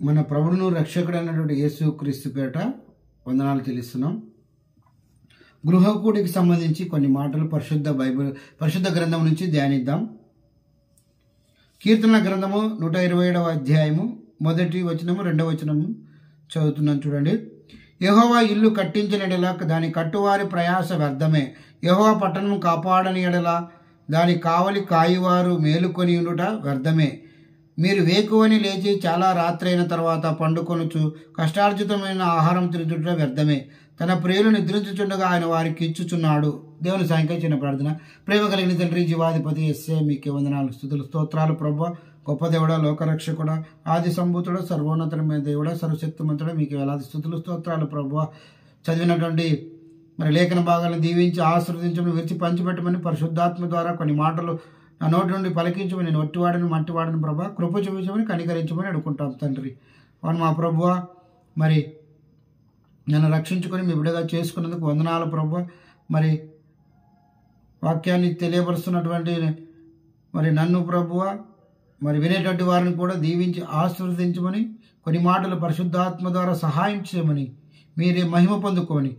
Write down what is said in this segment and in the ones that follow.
మన ప్రభువును రక్షకుడైనటువంటి యేసుక్రీస్తు పేరిట వందనాలు చెల్లిస్తున్నాం. గృహకూడికి సంబంధించి కొన్ని మాటలు పరిశుద్ధ గ్రంథం నుంచి ధ్యానిద్దాం. కీర్తనల గ్రంథము 127వ అధ్యాయము 1వ వచనము 2వ వచనము చదువుతున్నాను చూడండి. యెహోవా ఇల్లు కట్టించిన ఎడల దాని కట్టువారి ప్రయాస వ్యర్థమే. యెహోవా పట్టణము కాపాడని ఎడల దాని కావలి కాయువారు మేలుకొని ఉండుట వ్యర్థమే. మీరు వేకువని లేచి చాలా రాత్రి అయిన తర్వాత పండుకొనుచు కష్టార్జితమైన ఆహారం తిరుగుట వ్యర్థమే. తన ప్రియులు నిద్రించుచుండగా ఆయన వారికి ఇచ్చుచున్నాడు. దేవుని సాయంకాలం చిన్న ప్రార్థన. ప్రేమ కలిగిన తండ్రి, జీవాధిపతి యేసయ్య, మీకే వందనాలు, స్తుతులు, స్తోత్రాలు ప్రభువా. గొప్ప దేవుడా, లోకరక్షకుడా, ఆది సంభూతుడా, సర్వోన్నతమైన దేవుడా, సర్వశక్తిమంతుడా, మీకు వేలాది స్తుతులు, స్తోత్రాలు ప్రభువా. చదివినటువంటి లేఖన భాగాలను దీవించి ఆశీర్వదించమని, విరిచి పంచిపెట్టమని, పరిశుద్ధాత్మ ద్వారా కొన్ని మాటలు నా నోటి నుండి పలికించమని, నేను ఒట్టివాడని మట్టివాడని ప్రభా కృప చూపించమని, కనికరించమని అడుకుంటాం తండ్రి. అవును మా ప్రభువా, మరి నన్ను రక్షించుకొని మీ బిడ్డగా చేసుకున్నందుకు వందనాలు ప్రభువా. మరి వాక్యాన్ని తెలియపరుస్తున్నటువంటి మరి నన్ను ప్రభువా, మరి వినేటువంటి వారిని కూడా దీవించి ఆశీర్వదించమని, కొన్ని మాటలు పరిశుద్ధాత్మ ద్వారా సహాయం చేయమని, మీరే మహిమ పొందుకొని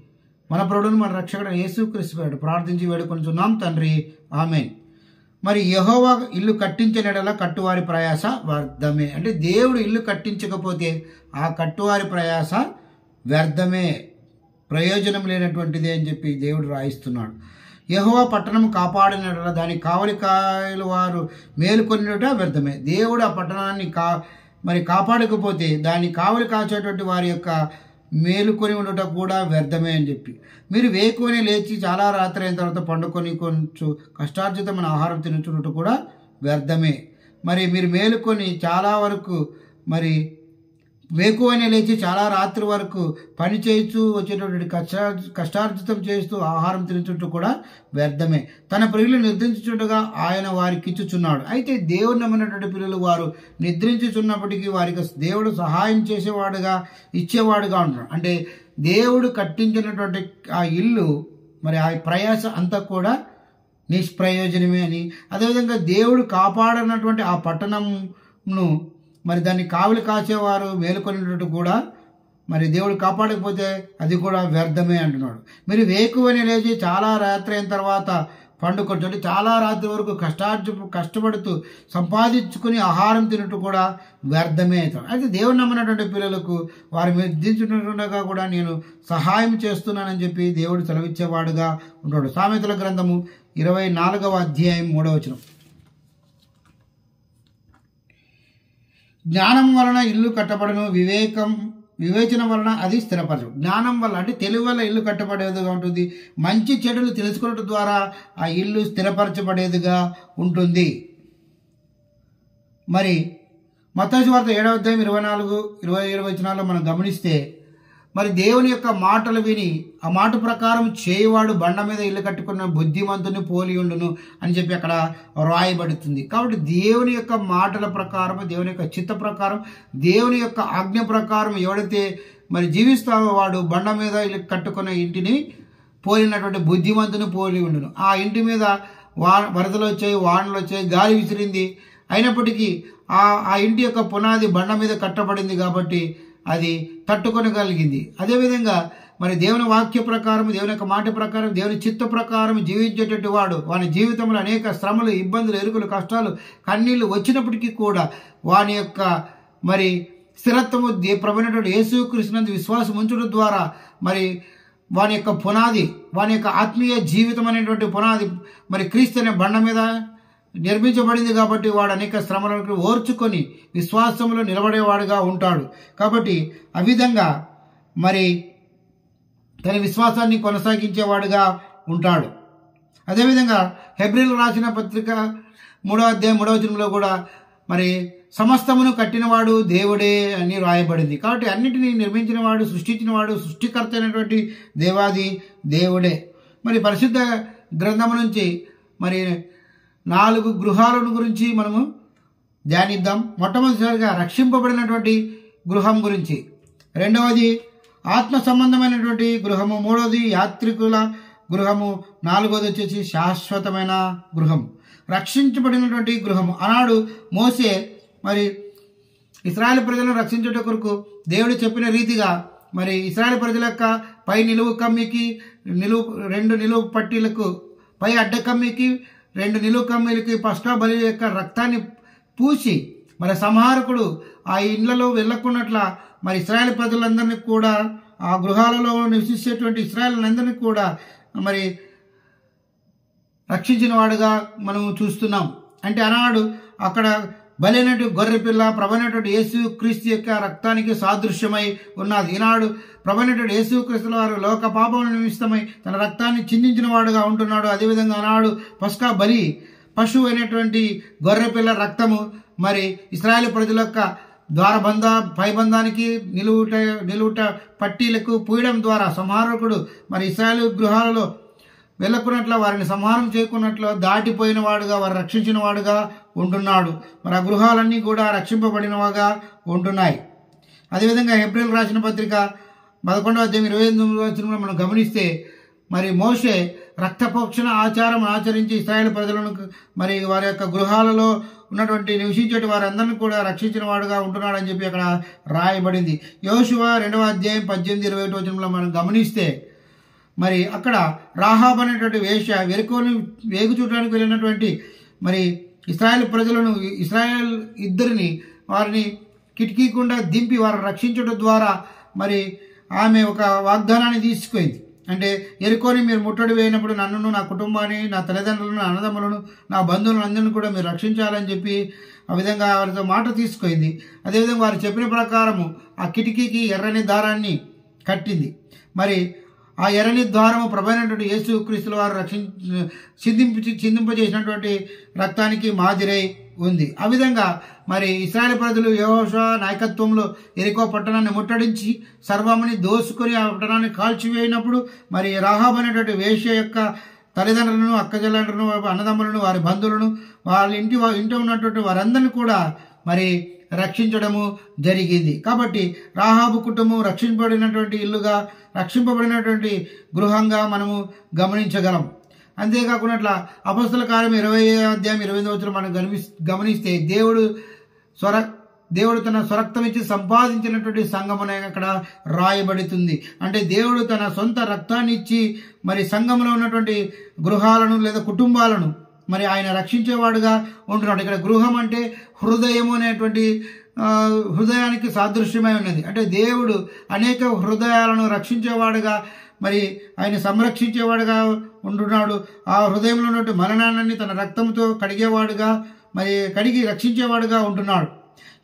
మన ప్రభువును మన రక్షకుడు యేసుక్రీస్తు పేరిట ప్రార్థించి వేడుకొనుచున్నాం తండ్రి, ఆమేన్. మరి యెహోవా ఇల్లు కట్టించిన ఎడల కట్టువారి ప్రయాస వ్యర్థమే. అంటే దేవుడు ఇల్లు కట్టించకపోతే ఆ కట్టువారి ప్రయాస వ్యర్థమే, ప్రయోజనం లేనటువంటిదే అని చెప్పి దేవుడు రాయిస్తున్నాడు. యెహోవా పట్టణం కాపాడిన ఎడల దాని కావలికాయలు వారు మేలుకొనుట వ్యర్థమే. దేవుడు ఆ పట్టణాన్ని మరి కాపాడకపోతే దాన్ని కావలి కాచేటువంటి వారి యొక్క మేలుకొని ఉండట కూడా వ్యర్థమే అని చెప్పి, మీరు వేకువనే లేచి చాలా రాత్రి అయిన తర్వాత పండుకొని కొంచెం కష్టార్జితమైన ఆహారం తినుచున్నట్టు కూడా వ్యర్థమే. మరి మీరు మేలుకొని చాలా వరకు మరి వేకువనే లేచి చాలా రాత్రి వరకు పని చేస్తూ వచ్చేటటువంటి కష్టార్జితం చేస్తూ ఆహారం తినుచుంటూ కూడా వ్యర్థమే. తన ప్రియులు నిద్రించుచుండగా ఆయన వారికి ఇచ్చుచున్నాడు. అయితే దేవుడు నమ్మినటువంటి పిల్లలు వారు నిద్రించుచున్నప్పటికీ వారికి దేవుడు సహాయం చేసేవాడుగా ఇచ్చేవాడుగా ఉంటాడు. అంటే దేవుడు కట్టించినటువంటి ఆ ఇల్లు మరి ఆ ప్రయాస అంతా కూడా నిష్ప్రయోజనమే అని, అదేవిధంగా దేవుడు కాపాడనటువంటి ఆ పట్టణంను మరి దాన్ని కావలి కాసేవారు మేలుకొనేటట్టు కూడా మరి దేవుడు కాపాడకపోతే అది కూడా వ్యర్థమే అంటున్నాడు. మీరు వేకువని లేచి చాలా రాత్రి అయిన తర్వాత పండుకొంటే చాలా రాత్రి వరకు కష్టపడుతూ సంపాదించుకుని ఆహారం తినట్టు కూడా వ్యర్థమే అవుతాడు. అయితే దేవుడు నమ్మినటువంటి పిల్లలకు వారు మెద్దించుండగా కూడా నేను సహాయం చేస్తున్నానని చెప్పి దేవుడు సెలవిచ్చేవాడుగా ఉంటాడు. సామెతల గ్రంథము 24వ అధ్యాయం 3వ వచనం. జ్ఞానం వలన ఇల్లు కట్టబడను, వివేచన వలన అది స్థిరపరచు. జ్ఞానం వల్ల అంటే తెలివి వల్ల ఇల్లు కట్టబడేదిగా ఉంటుంది. మంచి చెడులు తెలుసుకోవడం ద్వారా ఆ ఇల్లు స్థిరపరచబడేదిగా ఉంటుంది. మరి మత్తయి సువార్త 7వ అధ్యాయం 24-27 వచనాల్లో మనం గమనిస్తే, మరి దేవుని యొక్క మాటలు విని ఆ మాట ప్రకారం చేయవాడు బండ మీద ఇల్లు కట్టుకున్న బుద్ధిమంతుని పోలి ఉండును అని చెప్పి అక్కడ రాయబడుతుంది. కాబట్టి దేవుని యొక్క మాటల ప్రకారం, దేవుని యొక్క చిత్త ప్రకారం, దేవుని యొక్క ఆజ్ఞ ప్రకారం ఎవడైతే మరి జీవిస్తావో వాడు బండ మీద ఇల్లు కట్టుకున్న ఇంటిని పోలినటువంటి బుద్ధిమంతుని పోలి ఉండును. ఆ ఇంటి మీద వరదలు వచ్చాయి, వానలు వచ్చాయి, గాలి విసిరింది, అయినప్పటికీ ఆ ఇంటి యొక్క పునాది బండ మీద కట్టబడింది కాబట్టి అది తట్టుకొనగలిగింది. అదేవిధంగా మరి దేవుని వాక్య ప్రకారం, దేవుని యొక్క మాట ప్రకారం, దేవుని చిత్త ప్రకారం జీవించేటట్టు వాడు వాని జీవితంలో అనేక శ్రమలు, ఇబ్బందులు, ఎరుకులు, కష్టాలు, కన్నీళ్లు వచ్చినప్పటికీ కూడా వాని యొక్క మరి స్థిరత్వము ప్రభువైనటువంటి యేసుక్రీస్తునందు విశ్వాసం ఉంచడం ద్వారా మరి వాని యొక్క పునాది, వాని యొక్క ఆత్మీయ జీవితం అనేటువంటి పునాది మరి క్రీస్తు అనే బండ మీద నిర్మించబడింది కాబట్టి వాడు అనేక శ్రమలను ఓర్చుకొని విశ్వాసంలో నిలబడేవాడుగా ఉంటాడు. కాబట్టి ఆ విధంగా మరి తన విశ్వాసాన్ని కొనసాగించేవాడుగా ఉంటాడు. అదేవిధంగా హెబ్రీలు రాసిన పత్రిక 3వ అధ్యాయం 3వ వచనంలో కూడా మరి సమస్తమును కట్టినవాడు దేవుడే అని రాయబడింది. కాబట్టి అన్నిటినీ నిర్మించిన వాడు, సృష్టించిన వాడు, సృష్టికర్త అయినటువంటి దేవాది దేవుడే. మరి పరిశుద్ధ గ్రంథము నుంచి మరి 4 గృహాలను గురించి మనము ధ్యానిద్దాం. మొట్టమొదటిసారిగా రక్షింపబడినటువంటి గృహం గురించి, రెండవది ఆత్మ సంబంధమైనటువంటి గృహము, మూడవది యాత్రికుల గృహము, నాలుగవది వచ్చేసి శాశ్వతమైన గృహం, రక్షించబడినటువంటి గృహము. ఆనాడు మోసే మరి ఇశ్రాయేలు ప్రజలను రక్షించుట కొరకు దేవుడు చెప్పిన రీతిగా మరి ఇశ్రాయేలు ప్రజల యొక్క పై నిలువు కమ్మికి రెండు నిలువు పట్టీలకు పై అడ్డ కమ్మికి 2 నిలువు కమ్మీలకి పస్కా బలి యొక్క రక్తాన్ని పూసి మరి సంహారకుడు ఆ ఇండ్లలో వెళ్ళకున్నట్ల మరి ఇశ్రాయేలు ప్రజలందరినీ కూడా ఆ గృహాలలో నివసించేటువంటి ఇశ్రాయేలులందరినీ కూడా మరి రక్షించిన వాడుగా మనం చూస్తున్నాం. అంటే ఆనాడు అక్కడ బలైనటువంటి గొర్రెపిల్ల ప్రభైనటువంటి యేసు క్రీస్తు యొక్క రక్తానికి సాదృశ్యమై ఉన్నది. ఈనాడు ప్రభైనటువంటి యేసు క్రీస్తుల వారు లోక పాపముల నిమిత్తమై తన రక్తాన్ని చిందించిన వాడుగా ఉంటున్నాడు. అదేవిధంగా ఆనాడు పస్కా బలి పశువు అయినటువంటి గొర్రెపిల్ల రక్తము మరి ఇశ్రాయేలు ప్రజల యొక్క ద్వారబంధ పైబంధానికి నిలువుట పట్టీలకు పూయడం ద్వారా సంహారకుడు మరి ఇశ్రాయేలు గృహాలలో వెళ్ళకున్నట్లు వారిని సంహారం చేయకున్నట్లు దాటిపోయిన వాడుగా వారు రక్షించిన వాడుగా ఉంటున్నాడు. మరి ఆ గృహాలన్నీ కూడా రక్షింపబడినవిగా ఉంటున్నాయి. అదేవిధంగా హెబ్రీయులకు రాసిన పత్రిక 11వ అధ్యాయం 28వ వచనంలో మనం గమనిస్తే మరి మోషే రక్తపోక్షణ ఆచారం ఆచరించి ఇశ్రాయేలు ప్రజలను మరి వారి యొక్క గృహాలలో ఉన్నటువంటి నివసించేటి వారందరినీ కూడా రక్షించిన వాడుగా ఉంటున్నాడని చెప్పి అక్కడ రాయబడింది. యోషువ 2వ అధ్యాయం 18-21 వచనంలో మనం గమనిస్తే మరి అక్కడ రాహాబ్ అనేటువంటి వేశ్య వెరుకోని వేగు చూడడానికి వెళ్ళినటువంటి మరి ఇశ్రాయేల్ ప్రజలను ఇశ్రాయేల్ ఇద్దరిని వారిని కిటికీ గుండా దింపి వారిని రక్షించడం ద్వారా మరి ఆమె ఒక వాగ్దానాన్ని తీసుకుంది. అంటే ఎరుకోని మీరు ముట్టడి వేయినప్పుడు నన్ను, నా కుటుంబాన్ని, నా తల్లిదండ్రులను, నా అన్నదమ్ములను, నా బంధువులను అందరినీ కూడా మీరు రక్షించాలని చెప్పి ఆ విధంగా వారితో మాట తీసుకుంది. అదేవిధంగా వారు చెప్పిన ప్రకారము ఆ కిటికీకి ఎర్రని దారాన్ని కట్టింది. మరి ఆ ఎర్రని ద్వారము ప్రభైనటువంటి యేసు క్రీస్తుల వారు చిందింపజేసినటువంటి రక్తానికి మాదిరై ఉంది. ఆ విధంగా మరి ఇశ్రాయేలు ప్రజలు యెహోషువ నాయకత్వంలో ఎరికో పట్టణాన్ని ముట్టడించి సర్వముని దోసుకొని ఆ పట్టణాన్ని కాల్చివేయినప్పుడు మరి రాహాబ్ అనేటువంటి వేశ్య యొక్క తల్లిదండ్రులను, అక్కచెల్లెండ్రులను, అన్నదమ్ములను, వారి బంధువులను, వాళ్ళ ఇంటి ఉన్నటువంటి వారందరినీ కూడా మరి రక్షించడము జరిగింది. కాబట్టి రాహాబు కుటుంబం రక్షింపబడినటువంటి ఇల్లుగా, రక్షింపబడినటువంటి గృహంగా మనము గమనించగలం. అంతేకాకుండా అపొస్తలుల కార్యం 20వ అధ్యాయం 28వ వచనం మనం గమనిస్తే దేవుడు తన స్వరక్తం ఇచ్చి సంపాదించినటువంటి సంఘమునే అక్కడ రాయబడుతుంది. అంటే దేవుడు తన సొంత రక్తాన్ని ఇచ్చి మరి సంఘంలో ఉన్నటువంటి గృహాలను లేదా కుటుంబాలను మరి ఆయన రక్షించేవాడుగా ఉంటున్నాడు. ఇక్కడ గృహం అంటే హృదయము అనేటువంటి హృదయానికి సాదృశ్యమై ఉన్నది. అంటే దేవుడు అనేక హృదయాలను రక్షించేవాడుగా మరి ఆయన సంరక్షించేవాడుగా ఉంటున్నాడు. ఆ హృదయంలో ఉన్నటువంటి మరణాన్ని తన రక్తంతో కడిగేవాడుగా మరి కడిగి రక్షించేవాడుగా ఉంటున్నాడు.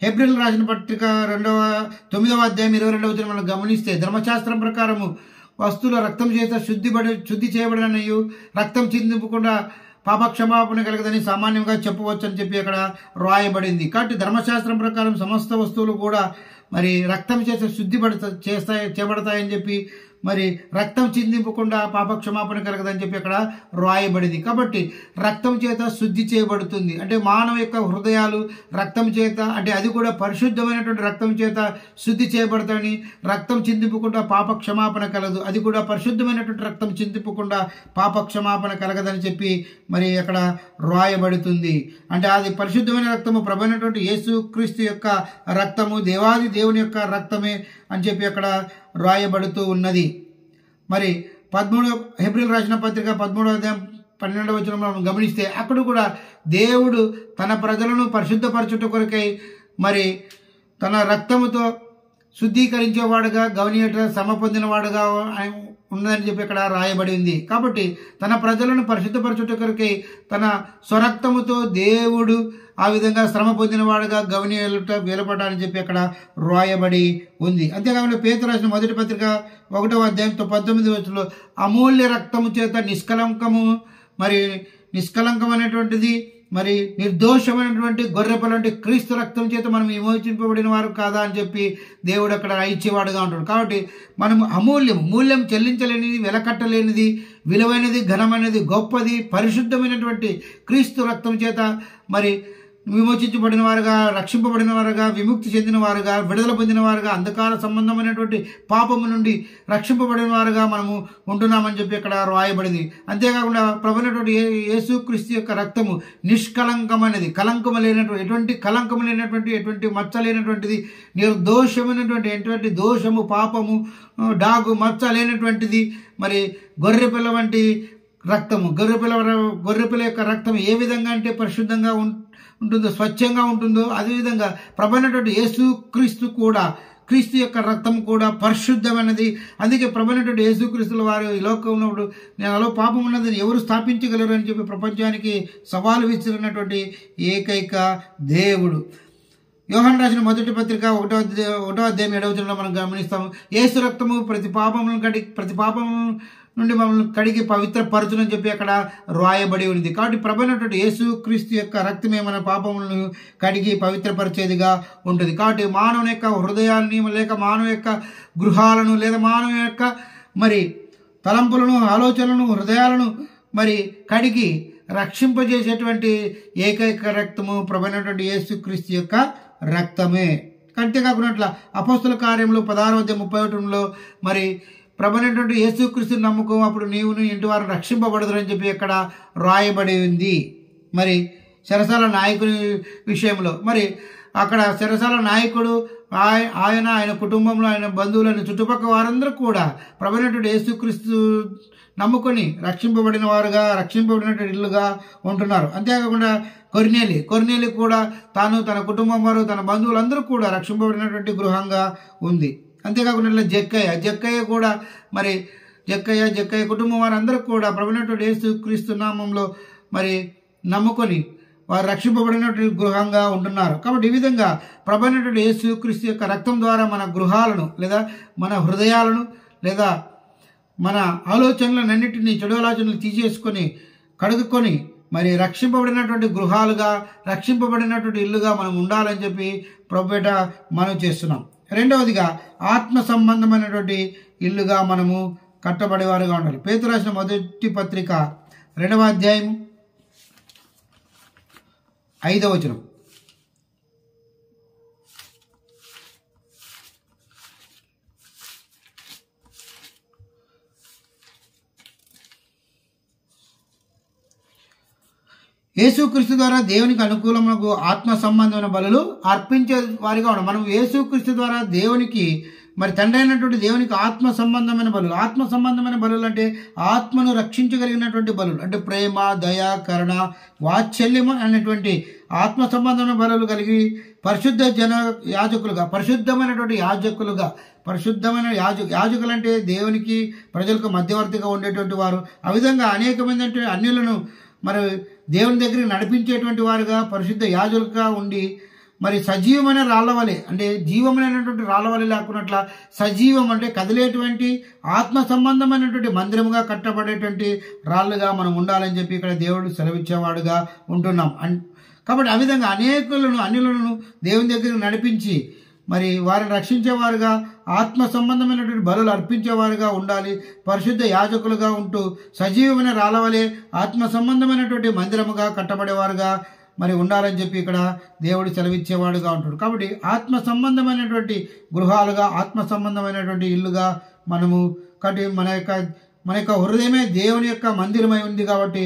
హెబ్రీయులకు రాసిన పత్రిక 9వ అధ్యాయం 22వ వచనం మనం గమనిస్తే ధర్మశాస్త్రం ప్రకారము వస్తువుల రక్తం చేత శుద్ధి చేయబడినయు రక్తం చిందింపకుండా పాపక్షమాపణ కలగదని సామాన్యంగా చెప్పవచ్చు అని చెప్పి అక్కడ రాయబడింది. కాబట్టి ధర్మశాస్త్రం ప్రకారం సమస్త వస్తువులు కూడా మరి రక్తం చేత చేయబడతాయని చెప్పి మరి రక్తం చిందింపకుండా పాపక్షమాపణ కలగదని చెప్పి అక్కడ రాయబడింది. కాబట్టి రక్తం చేత శుద్ధి చేయబడుతుంది. అంటే మానవ యొక్క హృదయాలు రక్తం చేత, అంటే అది కూడా పరిశుద్ధమైనటువంటి రక్తం చేత శుద్ధి చేయబడతాయని, రక్తం చిందింపకుండా పాపక్షమాపణ కలదు, అది కూడా పరిశుద్ధమైనటువంటి రక్తం చిందింపకుండా పాపక్షమాపణ కలగదని చెప్పి మరి అక్కడ రాయబడుతుంది. అంటే అది పరిశుద్ధమైన రక్తము ప్రభువైనటువంటి యేసు క్రీస్తు యొక్క రక్తము, దేవాది దేవుని యొక్క రక్తమే అని చెప్పి అక్కడ రాయబడుతూ ఉన్నది. మరి హెబ్రీయులకు రాసిన పత్రిక 13వ అధ్యాయం 12వ వచనంలో మనం గమనిస్తే అక్కడ కూడా దేవుడు తన ప్రజలను పరిశుద్ధపరచుట కొరకై మరి తన రక్తముతో శుద్ధీకరించేవాడుగా గవనీయట శ్రమ పొందినవాడుగా ఉన్నదని చెప్పి ఇక్కడ రాయబడింది. కాబట్టి తన ప్రజలను పరిశుద్ధపరచుట కొరకై తన స్వరక్తముతో దేవుడు ఆ విధంగా శ్రమ పొందినవాడుగా గవనీయులట వేలపడాలని చెప్పి అక్కడ రాయబడి ఉంది. అంతేకాకుండా పేతురు రాసిన మొదటి పత్రిక 1వ అధ్యాయం 19వ వచనంలో అమూల్య రక్తము చేత నిష్కలంకమైనటువంటిది మరి నిర్దోషమైనటువంటి గొర్రెపిల్లంటి క్రీస్తు రక్తం చేత మనం విమోచింపబడిన వారు కాదా అని చెప్పి దేవుడు అక్కడ ఇచ్చేవాడుగా ఉంటాడు. కాబట్టి మనం మూల్యం చెల్లించలేనిది, వెలకట్టలేనిది, విలువైనది, ఘనమైనది, గొప్పది, పరిశుద్ధమైనటువంటి క్రీస్తు రక్తం చేత మరి విమోచించబడిన వారుగా, రక్షింపబడిన వారుగా, విముక్తి చెందిన వారుగా, విడుదల పొందిన వారుగా, అంధకార సంబంధమైనటువంటి పాపము నుండి రక్షింపబడిన వారుగా మనము ఉంటున్నామని చెప్పి ఇక్కడ రాయబడింది. అంతేకాకుండా ప్రభువైనటువంటి యేసుక్రీస్తు యొక్క రక్తము నిష్కలంకమైనది, కలంకము లేనటువంటి, ఎటువంటి మచ్చ లేనటువంటిది, నిర్దోషమైనటువంటి, ఎటువంటి దోషము, పాపము, డాగు, మచ్చ లేనటువంటిది. మరి గొర్రెపిల్ల వంటి రక్తము, గొర్రెపిల్ల యొక్క రక్తం ఏ విధంగా అంటే పరిశుద్ధంగా ఉంటుందో, స్వచ్ఛంగా ఉంటుందో, అదేవిధంగా ప్రభువైనటువంటి యేసుక్రీస్తు కూడా, క్రీస్తు యొక్క రక్తం కూడా పరిశుద్ధమైనది. అందుకే ప్రభువైనటువంటి యేసుక్రీస్తుల వారు ఈ లోకంలో నాలో పాపం ఉన్నదని ఎవరు స్థాపించగలరు అని చెప్పి ప్రపంచానికి సవాలు విసిరినటువంటి ఏకైక దేవుడు. యోహాను రాసిన మొదటి పత్రిక 1వ అధ్యాయం 7వ వచనంలో మనం గమనిస్తాము, యేసు రక్తము ప్రతి పాపం నుండి మమ్మల్ని కడిగి పవిత్రపరచునని చెప్పి అక్కడ రాయబడి ఉంది. కాబట్టి ప్రభువైనటువంటి యేసుక్రీస్తు యొక్క రక్తమే మన పాపములను కడిగి పవిత్రపరిచేదిగా ఉంటుంది. కాబట్టి మానవుని యొక్క హృదయాన్ని, లేక మానవ యొక్క గృహాలను, లేదా మానవ యొక్క మరి తలంపులను, ఆలోచనలను, హృదయాలను మరి కడిగి రక్షింపజేసేటువంటి ఏకైక రక్తము ప్రభువైనటువంటి యేసుక్రీస్తు యొక్క రక్తమే. అంతేకాకుండా అపోస్తుల కార్యములు 16వ అధ్యాయం 31లో మరి ప్రభువైనటువంటి యేసుక్రీస్తు నమ్ముకో, అప్పుడు నీవు ఇంటి వారు రక్షింపబడదురని చెప్పి ఇక్కడ రాయబడి ఉంది. మరి చెరసాల నాయకుని విషయంలో మరి అక్కడ చెరసాల నాయకుడు ఆయన కుటుంబంలో, ఆయన బంధువులను, చుట్టుపక్కల వారందరూ కూడా ప్రభువైనటువంటి యేసుక్రీస్తు నమ్ముకొని రక్షింపబడిన వారుగా, రక్షింపబడినటువంటి ఇల్లుగా ఉంటున్నారు. అంతేకాకుండా కొర్నేలి కూడా తాను, తన కుటుంబం వారు, తన బంధువులందరూ కూడా రక్షింపబడినటువంటి గృహంగా ఉంది. అంతేకాకుండా జక్కయ్య కూడా మరి జక్కయ్య కుటుంబం వారందరూ కూడా ప్రభువైనటువంటి యేసుక్రీస్తు నామంలో మరి నమ్ముకొని వారు రక్షింపబడినటువంటి గృహంగా ఉంటున్నారు. కాబట్టి ఈ విధంగా ప్రభువైనటువంటి యేసుక్రీస్తు యొక్క రక్తం ద్వారా మన గృహాలను, లేదా మన హృదయాలను, లేదా మన ఆలోచనలన్నింటినీ, చెడు ఆలోచనలు తీసేసుకొని కడుగుకొని మరి రక్షింపబడినటువంటి గృహాలుగా, రక్షింపబడినటువంటి ఇల్లుగా మనం ఉండాలని చెప్పి ప్రభుపేట మనం చేస్తున్నాం. రెండవదిగా ఆత్మ సంబంధమైనటువంటి ఇల్లుగా మనము కట్టబడేవారుగా ఉండాలి. పేతురు రాసిన మొదటి పత్రిక 2వ అధ్యాయం 5వ వచనం, యేసుక్రీస్తు ద్వారా దేవునికి అనుకూలమునకు ఆత్మ సంబంధమైన బలులు అర్పించే వారిగా ఉన్నాం. మనం యేసుక్రీస్తు ద్వారా దేవునికి, మరి తండ్రి అయినటువంటి దేవునికి ఆత్మ సంబంధమైన బలులు. ఆత్మ సంబంధమైన బలులు అంటే ఆత్మను రక్షించగలిగినటువంటి బలులు, అంటే ప్రేమ, దయ, కరుణ, వాత్సల్యము అనేటువంటి ఆత్మ సంబంధమైన బలులు కలిగి పరిశుద్ధమైనటువంటి యాజకులు అంటే దేవునికి, ప్రజలకు మధ్యవర్తిగా ఉండేటువంటి వారు. ఆ విధంగా అనేకమైన అన్యులను మరి దేవుని దగ్గరికి నడిపించేటువంటి వారుగా, పరిశుద్ధ యాజకులుగా ఉండి మరి సజీవమైన రాళ్ళవలే, అంటే జీవమైనటువంటి రాళ్ళవలే లేకున్నట్ల సజీవం అంటే కదిలేటువంటి ఆత్మ సంబంధమైనటువంటి మందిరముగా కట్టబడేటువంటి రాళ్ళుగా మనం ఉండాలని చెప్పి ఇక్కడ దేవుడు సెలవిచ్చేవాడుగా ఉంటున్నాం. కాబట్టి ఆ విధంగా అన్యులను దేవుని దగ్గరికి నడిపించి మరి వారిని రక్షించేవారుగా, ఆత్మ సంబంధమైనటువంటి బలులు అర్పించేవారుగా ఉండాలి. పరిశుద్ధ యాజకులుగా ఉంటూ సజీవమైన రాళ్ళవలే ఆత్మ సంబంధమైనటువంటి మందిరముగా కట్టబడేవారుగా మరి ఉండాలని చెప్పి ఇక్కడ దేవుడు సెలవిచ్చేవాడుగా ఉంటాడు. కాబట్టి ఆత్మ సంబంధమైనటువంటి గృహాలుగా, ఆత్మ సంబంధమైనటువంటి ఇల్లుగా మనము కట్టి మన యొక్క హృదయమే దేవుని యొక్క మందిరమై ఉంది. కాబట్టి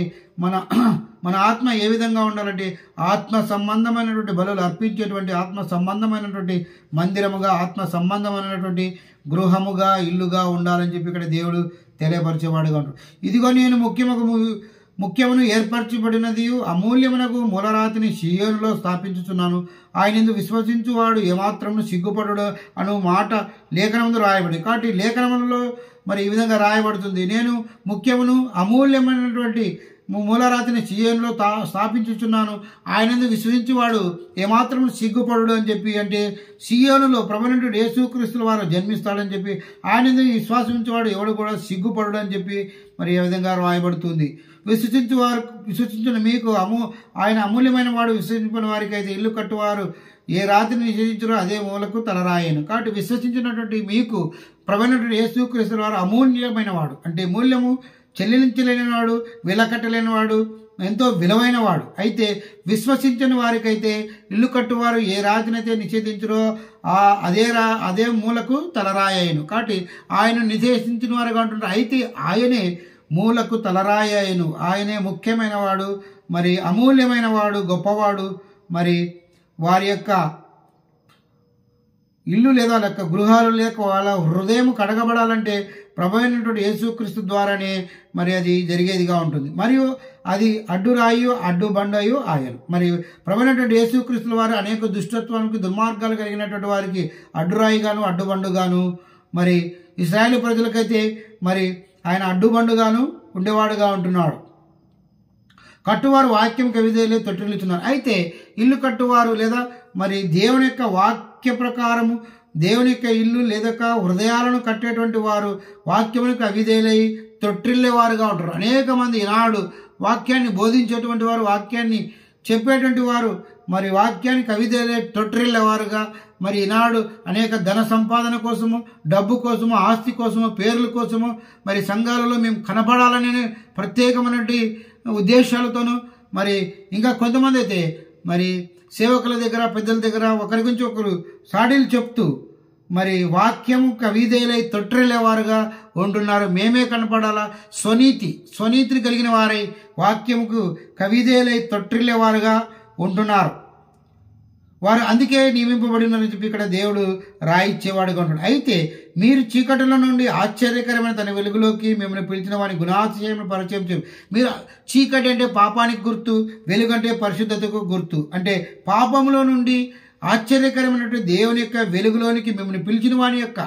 మన ఆత్మ ఏ విధంగా ఉండాలంటే ఆత్మ సంబంధమైనటువంటి బలులు అర్పించేటువంటి ఆత్మ సంబంధమైనటువంటి మందిరముగా, ఆత్మ సంబంధమైనటువంటి గృహముగా, ఇల్లుగా ఉండాలని చెప్పి ఇక్కడ దేవుడు తెలియపరిచేవాడుగా ఉంటాడు. ఇదిగో నేను ముఖ్యమును ఏర్పరచబడినది అమూల్యమునకు మూలరాతిని సియోనులో స్థాపించుచున్నాను, ఆయనందు విశ్వసించువాడు ఏమాత్రము సిగ్గుపడడు అను మాట లేఖనముందు రాయబడి. కాబట్టి లేఖనములలో మరి ఈ విధంగా రాయబడుతుంది, నేను ముఖ్యమును అమూల్యమైనటువంటి మూలరాతిని సియోనులో స్థాపించుచున్నాను, ఆయనందు విశ్వసించువాడు ఏమాత్రం సిగ్గుపడు అని చెప్పి. అంటే సియోనులో ప్రభువైనటువంటి యేసుక్రీస్తుల వారు జన్మిస్తాడని చెప్పి, ఆయనందు విశ్వాసించేవాడు ఎవడు కూడా సిగ్గుపడు అని చెప్పి మరి ఏ విధంగా రాయబడుతుంది. విశ్వసించిన మీకు ఆయన అమూల్యమైన వాడు. విశ్వసించిన వారికి అయితే ఇల్లు కట్టువారు ఏ రాతిని నిషేధించారో అదే మూలకు తలరాయను. కాబట్టి విశ్వసించినటువంటి మీకు ప్రభువైనటువంటి యేసుక్రీస్తుల వారు అమూల్యమైన వాడు, అంటే మూల్యము చెల్లించలేనివాడు, వెలకట్టలేనివాడు, ఎంతో విలువైన వాడు. అయితే విశ్వసించని వారికైతే ఇల్లు కట్టువారు ఏ రాజునైతే నిషేధించరో అదే మూలకు తలరాయను. కాబట్టి ఆయన నిషేధించిన వారుగా అంటుంటారు. అయితే ఆయనే మూలకు తలరాయను. ఆయనే ముఖ్యమైన వాడు, మరి అమూల్యమైన వాడు, గొప్పవాడు. మరి వారి యొక్క ఇల్లు లేదా లెక్క గృహాలు లేక వాళ్ళ హృదయం కడగబడాలంటే ప్రభు అయినటువంటి యేసుక్రీస్తు ద్వారానే మరి అది జరిగేదిగా ఉంటుంది. మరియు అది అడ్డురాయు అడ్డుబండయు ఆయను. మరి ప్రభు అయినటువంటి యేసుక్రీస్తుల వారు అనేక దుష్టత్వానికి దుర్మార్గాలు కలిగినటువంటి వారికి అడ్డురాయిగాను అడ్డుబండుగాను, మరి ఇశ్రాయేలు ప్రజలకైతే మరి ఆయన అడ్డుబండుగాను ఉండేవాడుగా ఉంటున్నాడు. కట్టువారు వాక్యం కవిదేలే తొట్టిల్లుతున్నారు. అయితే ఇల్లు కట్టువారు లేదా మరి దేవుని యొక్క వాక్య ప్రకారము దేవుని యొక్క ఇల్లు లేదా హృదయాలను కట్టేటువంటి వారు వాక్యమునికి అవిధేలై తొట్టిల్లేవారుగా ఉంటారు. అనేక మంది ఈనాడు వాక్యాన్ని బోధించేటువంటి వారు, వాక్యాన్ని చెప్పేటువంటి వారు మరి వాక్యానికి అవిధేలై తొట్టిల్లేవారుగా మరి ఈనాడు అనేక ధన సంపాదన కోసము, డబ్బు కోసము, ఆస్తి కోసము, పేర్ల కోసము మరి సంఘాలలో మేము కనపడాలనే ప్రత్యేకమైనటువంటి ఉద్దేశాలతోనూ మరి ఇంకా కొంతమంది అయితే మరి సేవకుల దగ్గర పెద్దల దగ్గర ఒకరి గురించి ఒకరు సాడీలు చెప్తూ మరి వాక్యము కవిదేలై తొట్టిల్లేవారుగా ఉంటున్నారు. మేమే కనపడాలా, స్వనీతి కలిగిన వారై వాక్యముకు కవిదేలై తొట్టిల్లేవారుగా ఉంటున్నారు. వారు అందుకే నియమింపబడినారని చెప్పి ఇక్కడ దేవుడు రాయిచ్చేవాడుగా ఉంటాడు. అయితే మీరు చీకటిలో నుండి ఆశ్చర్యకరమైన తన వెలుగులోకి మిమ్మల్ని పిలిచిన వారి గుణాతిశయమును పరిచయం చేయం. మీరు చీకటి అంటే పాపానికి గుర్తు, వెలుగు అంటే పరిశుద్ధతకు గుర్తు. అంటే పాపంలో నుండి ఆశ్చర్యకరమైనటువంటి దేవుని యొక్క వెలుగులోనికి మిమ్మల్ని పిలిచిన వాని యొక్క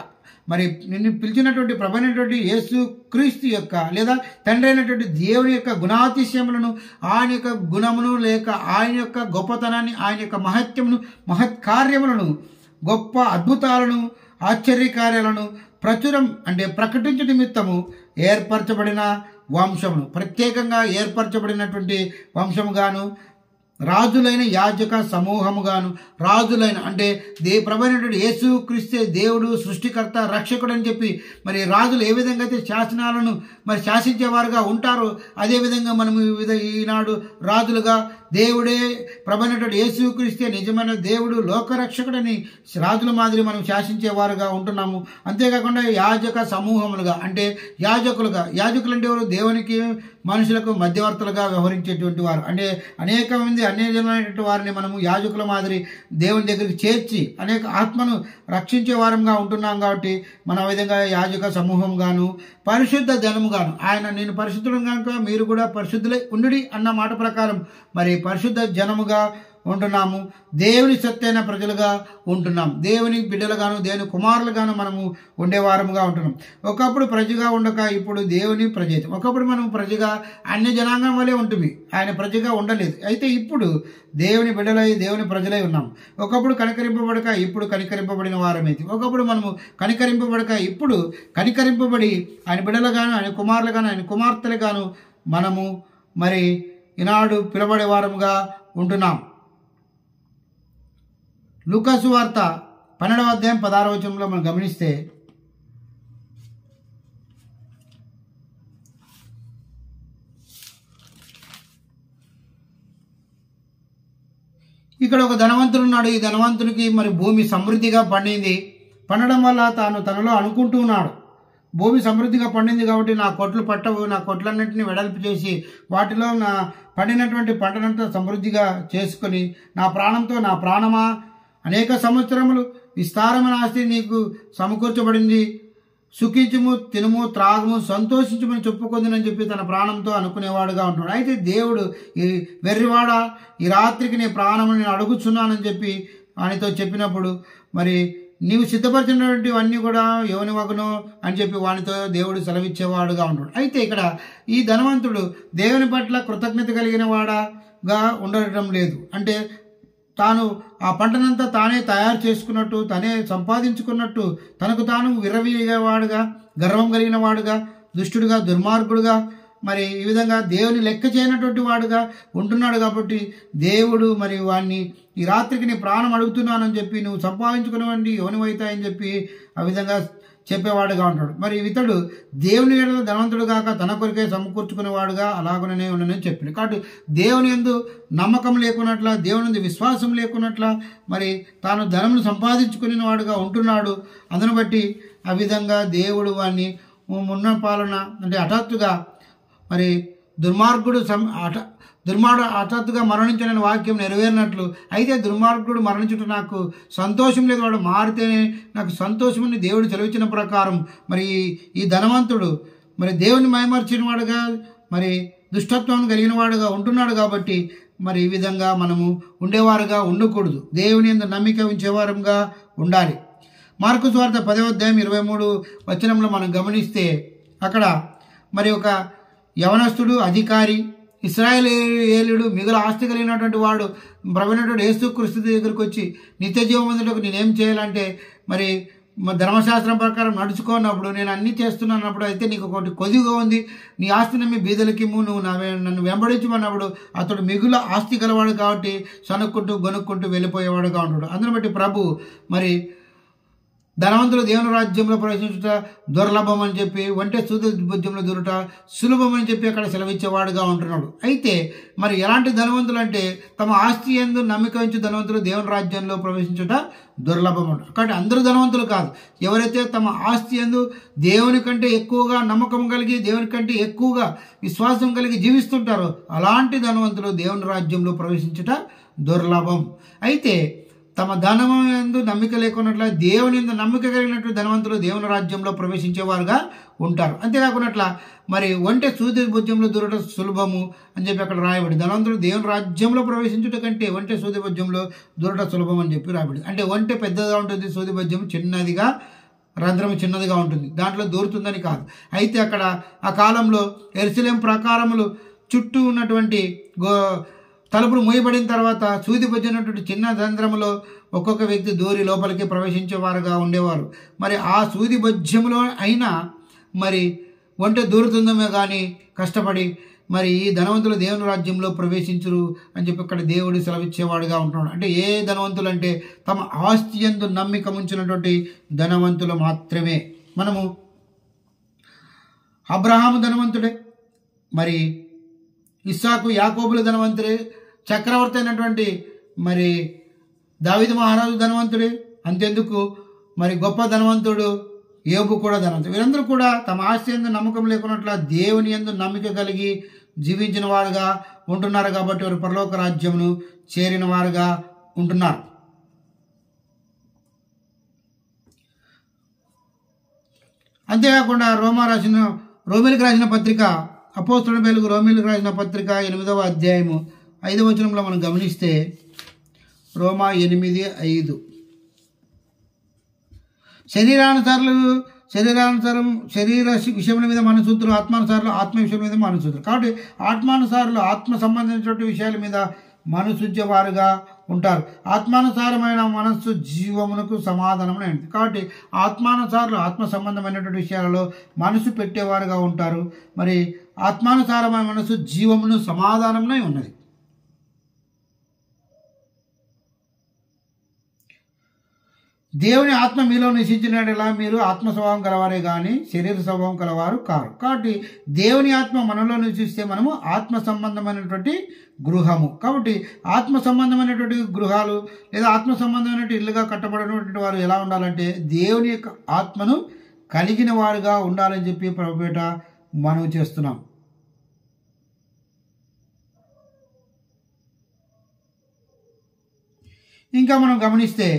మరి నిన్ను పిలిచినటువంటి ప్రభు అయినటువంటి యేసు క్రీస్తు యొక్క లేదా తండ్రి అయినటువంటి దేవుని యొక్క గుణాతిశయములను, ఆయన యొక్క గుణమును లేక ఆయన యొక్క గొప్పతనాన్ని, ఆయన యొక్క మహత్యమును, మహత్కార్యములను, గొప్ప అద్భుతాలను, ఆశ్చర్యకార్యాలను ప్రచురం అంటే ప్రకటించు నిమిత్తము ఏర్పరచబడిన వంశమును, ప్రత్యేకంగా ఏర్పరచబడినటువంటి వంశముగాను, రాజులైన యాజక సమూహముగాను, రాజులైన అంటే ప్రభు అయినటువంటి యేసు క్రీస్తే దేవుడు సృష్టికర్త రక్షకుడు అని చెప్పి మరి రాజులు ఏ విధంగా అయితే శాసనాలను మరి శాసించేవారుగా ఉంటారో అదేవిధంగా మనము ఈనాడు రాజులుగా దేవుడే ప్రభు అయినటువంటి యేసు క్రీస్తే నిజమైన దేవుడు లోకరక్షకుడని రాజుల మాదిరి మనం శాసించేవారుగా ఉంటున్నాము. అంతేకాకుండా యాజక సమూహములుగా అంటే యాజకులు అంటే ఎవరు? దేవునికి మనుషులకు మధ్యవర్తులుగా వ్యవహరించేటువంటి వారు. అంటే అనేక మంది అన్యజనులైనటువంటి వారిని మనము యాజకుల మాదిరి దేవుని దగ్గరికి చేర్చి అనేక ఆత్మను రక్షించే వారంగా ఉంటున్నాం. కాబట్టి మనం ఆ విధంగా యాజక సమూహం గాను పరిశుద్ధ జనము గాను, ఆయన నేను పరిశుద్ధుడు కనుక మీరు కూడా పరిశుద్ధులై ఉండుడి అన్న మాట ప్రకారం మరి పరిశుద్ధ జనముగా ఉంటున్నాము. దేవుని సత్తైన ప్రజలుగా ఉంటున్నాం. దేవుని బిడ్డలుగాను దేవుని కుమారులుగాను మనము ఉండేవారముగా ఉంటున్నాం. ఒకప్పుడు ప్రజగా ఉండక ఇప్పుడు దేవుని ప్రజ. ఒకప్పుడు మనం ప్రజగా అన్య జనాంగం వలె ఉంటుంది, ఆయన ప్రజగా ఉండలేదు. అయితే ఇప్పుడు దేవుని బిడ్డలై దేవుని ప్రజలై ఉన్నాం. ఒకప్పుడు కనికరింపబడక ఇప్పుడు కనికరింపబడిన వారమైతే, ఒకప్పుడు మనము కనికరింపబడక ఇప్పుడు కనికరింపబడి ఆయన బిడ్డలుగాను ఆయన కుమారులుగాను ఆయన కుమార్తెలుగాను మనము మరి ఈనాడు పిలబడే వారముగా ఉంటున్నాం. లూకాసు వార్త 12వ అధ్యాయం 16వ వచనంలో మనం గమనిస్తే ఇక్కడ ఒక ధనవంతుడు ఉన్నాడు. ఈ ధనవంతునికి మరి భూమి సమృద్ధిగా పండడం వల్ల తాను తనలో అనుకుంటూ ఉన్నాడు, భూమి సమృద్ధిగా పండింది కాబట్టి నా కొట్లు పట్టవు, నా కొట్లన్నింటినీ వెడల్పు చేసి వాటిలో నా పండినటువంటి పంటనంతా సమృద్ధిగా చేసుకొని నా ప్రాణమా అనేక సంవత్సరములు విస్తారమైన ఆస్తి నీకు సమకూర్చబడింది, సుఖించుము, తినుము, త్రాగుము, సంతోషించుమని చెప్పుకుందని చెప్పి తన ప్రాణంతో అనుకునేవాడుగా ఉంటున్నాడు. అయితే దేవుడు ఈ వెర్రివాడ ఈ రాత్రికి నీ ప్రాణము నేను అడుగుచున్నానని చెప్పి ఆయనతో చెప్పినప్పుడు మరి నీవు సిద్ధపరిచినటువంటివన్నీ కూడా ఎవని వగును అని చెప్పి వానితో దేవుడు సెలవిచ్చేవాడుగా ఉంటాడు. అయితే ఇక్కడ ఈ ధనవంతుడు దేవుని పట్ల కృతజ్ఞత కలిగిన వాడగా ఉండటం లేదు. అంటే తాను ఆ పంటనంతా తానే తయారు చేసుకున్నట్టు, తనే సంపాదించుకున్నట్టు, తనకు తాను విర్రవీగేవాడుగా, గర్వం కలిగిన వాడుగా, దుష్టుడుగా, దుర్మార్గుడుగా మరి ఈ విధంగా దేవుని లెక్క చేయనటువంటి వాడుగా ఉంటున్నాడు. కాబట్టి దేవుడు మరి వాడిని ఈ రాత్రికి నీ ప్రాణం అడుగుతున్నానని చెప్పి నువ్వు సంపాదించుకునేవండి ఎవనివైతాయని చెప్పి ఆ విధంగా చెప్పేవాడుగా ఉంటాడు. మరి ఇతడు దేవుని యందు ధనవంతుడు కాక తన కొరికే సమకూర్చుకునేవాడుగా అలాగనే ఉండనని చెప్పింది. కాబట్టి దేవుని యందు నమ్మకం లేకున్నట్ల, దేవుని యందు విశ్వాసం లేకున్నట్ల మరి తాను ధనమును సంపాదించుకునే వాడుగా ఉంటున్నాడు. అందును బట్టి ఆ విధంగా దేవుడు వాడిని ఉన్న పాలన అంటే హఠాత్తుగా మరి దుర్మార్గుడు హఠాత్తుగా మరణించని వాక్యం నెరవేరినట్లు, అయితే దుర్మార్గుడు మరణించుట నాకు సంతోషం లేదు, వాడు మారితేనే నాకు సంతోషమని దేవుడు సెలవిచ్చిన ప్రకారం మరి ఈ ధనవంతుడు మరి దేవుని మైమర్చిన వాడుగా మరి దుష్టత్వం కలిగిన వాడుగా ఉంటున్నాడు. కాబట్టి మరి ఈ విధంగా మనము ఉండేవారుగా ఉండకూడదు, దేవుని యందు నమ్మిక ఉంచేవారంగా ఉండాలి. మార్కు సువార్త 10వ అధ్యాయం 23 వచనంలో మనం గమనిస్తే అక్కడ మరి ఒక యవనస్తుడు అధికారి ఇశ్రాయేలీయుడు మిగుల ఆస్తి కలిగినటువంటి వాడు ప్రభువైనటువంటి యేసుక్రీస్తు దగ్గరికి వచ్చి నిత్య జీవం పొందుటకు నేనేం చేయాలంటే మరి ధర్మశాస్త్రం ప్రకారం నడుచుకున్నప్పుడు నేను అన్నీ చేస్తున్నానప్పుడు అయితే నీకు ఒకటి కొద్దిగా ఉంది, నీ ఆస్తి నమ్మి బీదలకిమ్ము, నువ్వు నన్ను వెంబడించమన్నప్పుడు అతడు మిగుల ఆస్తి గలవాడు కాబట్టి సనుక్కుంటూ గొనుక్కుంటూ వెళ్ళిపోయేవాడుగా ఉంటాడు. అందును బట్టి ప్రభు మరి ధనవంతులు దేవుని రాజ్యంలో ప్రవేశించుట దుర్లభం అని చెప్పి, వంటే సూది భుజంలో దూరుట సులభం అని చెప్పి అక్కడ సెలవిచ్చేవాడుగా ఉంటున్నాడు. అయితే మరి ఎలాంటి ధనవంతులు అంటే తమ ఆస్తి యందు నమ్మిక ఉంచి ధనవంతులు దేవుని రాజ్యంలో ప్రవేశించుట దుర్లభం అంటారు. కాబట్టి అందరూ ధనవంతులు కాదు, ఎవరైతే తమ ఆస్తి యందు దేవుని కంటే ఎక్కువగా నమ్మకం కలిగి దేవుని కంటే ఎక్కువగా విశ్వాసం కలిగి జీవిస్తుంటారో అలాంటి ధనవంతులు దేవుని రాజ్యంలో ప్రవేశించుట దుర్లభం. అయితే తమ ధనము యందు నమ్మిక లేకున్నట్ల దేవుని యందు నమ్మిక కలిగినట్టు ధనవంతులు దేవుని రాజ్యంలో ప్రవేశించేవారుగా ఉంటారు. అంతేకాకున్నట్ల మరి ఒంటె సూది భుజంలో దూరట సులభము అని చెప్పి అక్కడ రాయబడి, ధనవంతులు దేవుని రాజ్యంలో ప్రవేశించుట కంటే ఒంటె సూది భుజంలో దూరట సులభం అని చెప్పి రాయబడి. అంటే ఒంటె పెద్దగా ఉంటుంది, సూది భుజం చిన్నదిగా, రంధ్రం చిన్నదిగా ఉంటుంది, దాంట్లో దూరుతుందని కాదు. అయితే అక్కడ ఆ కాలంలో యెరూషలేము ప్రాకారములు చుట్టూ ఉన్నటువంటి తలుపులు మూయబడిన తర్వాత సూది భుజమైనటువంటి చిన్న రంధ్రములో ఒక్కొక్క వ్యక్తి దూరి లోపలికి ప్రవేశించేవారుగా ఉండేవారు. మరి ఆ సూది భుజంలో అయినా మరి ఒంటె దూరుతుందేమో కానీ కష్టపడి మరి ఈ ధనవంతులు దేవుని రాజ్యంలో ప్రవేశించరు అని చెప్పి ఇక్కడ దేవుడు సెలవిచ్చేవాడుగా ఉంటున్నాడు. అంటే ఏ ధనవంతులు అంటే తమ ఆస్తి యందు నమ్మిక ఉంచినటువంటి ధనవంతులు మాత్రమే. మనము అబ్రహాము ధనవంతుడే, మరి ఇస్సాకు యాకోబుల ధనవంతుడే, చక్రవర్తి అయినటువంటి మరి దావీదు మహారాజు ధనవంతుడే, అంతెందుకు మరి గొప్ప ధనవంతుడు యోబు కూడా ధనవంతుడు. వీరందరూ కూడా తమ ఆస్తి యందు నమ్మకం లేకున్నట్ల దేవుని యందు నమ్మిక కలిగి జీవించిన వారుగా ఉంటున్నారు. కాబట్టి వారు పరలోక రాజ్యమును చేరిన వారుగా ఉంటున్నారు. అంతేకాకుండా రోమిలికి రాసిన పత్రిక అపోస్తలుల పేరుకు రోమిలికి రాసిన పత్రిక 8వ అధ్యాయము 5వ వచనంలో మనం గమనిస్తే రోమా 8:5 శరీరానుసారం శరీర విషయముల మీద మనసూత్రులు, ఆత్మానుసారులు ఆత్మ విషయం మీద మనసూత్రులు. కాబట్టి ఆత్మానుసారులు ఆత్మ సంబంధించినటువంటి విషయాల మీద మనసుంచేవారుగా ఉంటారు. ఆత్మానుసారమైన మనస్సు జీవమునకు సమాధానమైనది. కాబట్టి ఆత్మానుసారులు ఆత్మ సంబంధమైనటువంటి విషయాలలో మనసు పెట్టేవారుగా ఉంటారు. మరి ఆత్మానుసారమైన మనసు జీవమును సమాధానమునై ఉన్నది. దేవుని ఆత్మ మీలో నివసించినట్లా మీరు ఆత్మ స్వభావం కలవారే కానీ శరీర స్వభావం కలవారు కారు. కాబట్టి దేవుని ఆత్మ మనలో నివసిస్తే మనము ఆత్మ సంబంధమైనటువంటి గృహము. కాబట్టి ఆత్మ సంబంధమైనటువంటి గృహాలు లేదా ఆత్మ సంబంధమైనటువంటి ఇల్లుగా కట్టబడినటువంటి వారు ఎలా ఉండాలంటే దేవుని యొక్క ఆత్మను కలిగిన వారుగా ఉండాలని చెప్పి ప్రభుపేట మనవి చేస్తున్నాం. ఇంకా మనం గమనిస్తే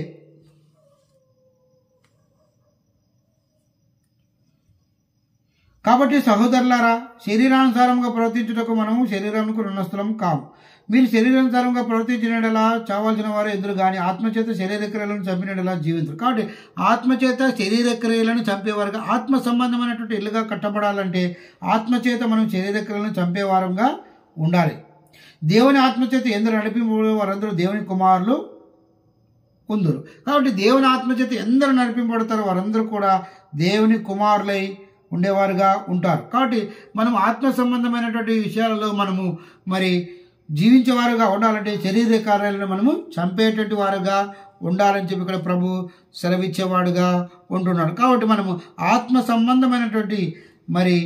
కాబట్టి సహోదరులారా, శరీరానుసారంగా ప్రవర్తించుటకు మనము శరీరానికి రుణస్థులం కాము. మీరు శరీరానుసారంగా ప్రవర్తించినలా చావాల్సిన వారు ఎదురు కానీ ఆత్మచేత శరీర క్రియలను చంపినలా జీవించరు. కాబట్టి ఆత్మచేత శరీర క్రియలను చంపేవారుగా ఆత్మ సంబంధమైనటువంటి ఇల్లుగా కట్టబడాలంటే ఆత్మచేత మనం శరీర క్రియలను చంపేవారంగా ఉండాలి. దేవుని ఆత్మచేత ఎందరు నడిపింపబడే వారందరూ దేవుని కుమారులు ఉందరు. కాబట్టి దేవుని ఆత్మచేత ఎందరు నడిపింపబడతారో వారందరూ కూడా దేవుని కుమారులై ఉండేవారుగా ఉంటారు. కాబట్టి మనం ఆత్మ సంబంధమైనటువంటి విషయాలలో మనము మరి జీవించేవారుగా ఉండాలంటే శరీర కార్యాలను మనము చంపేటటువంటి వారుగా ఉండాలని చెప్పి ఇక్కడ ప్రభు సెలవిచ్చేవాడుగా ఉంటున్నాడు. కాబట్టి మనము ఆత్మ సంబంధమైనటువంటి మరి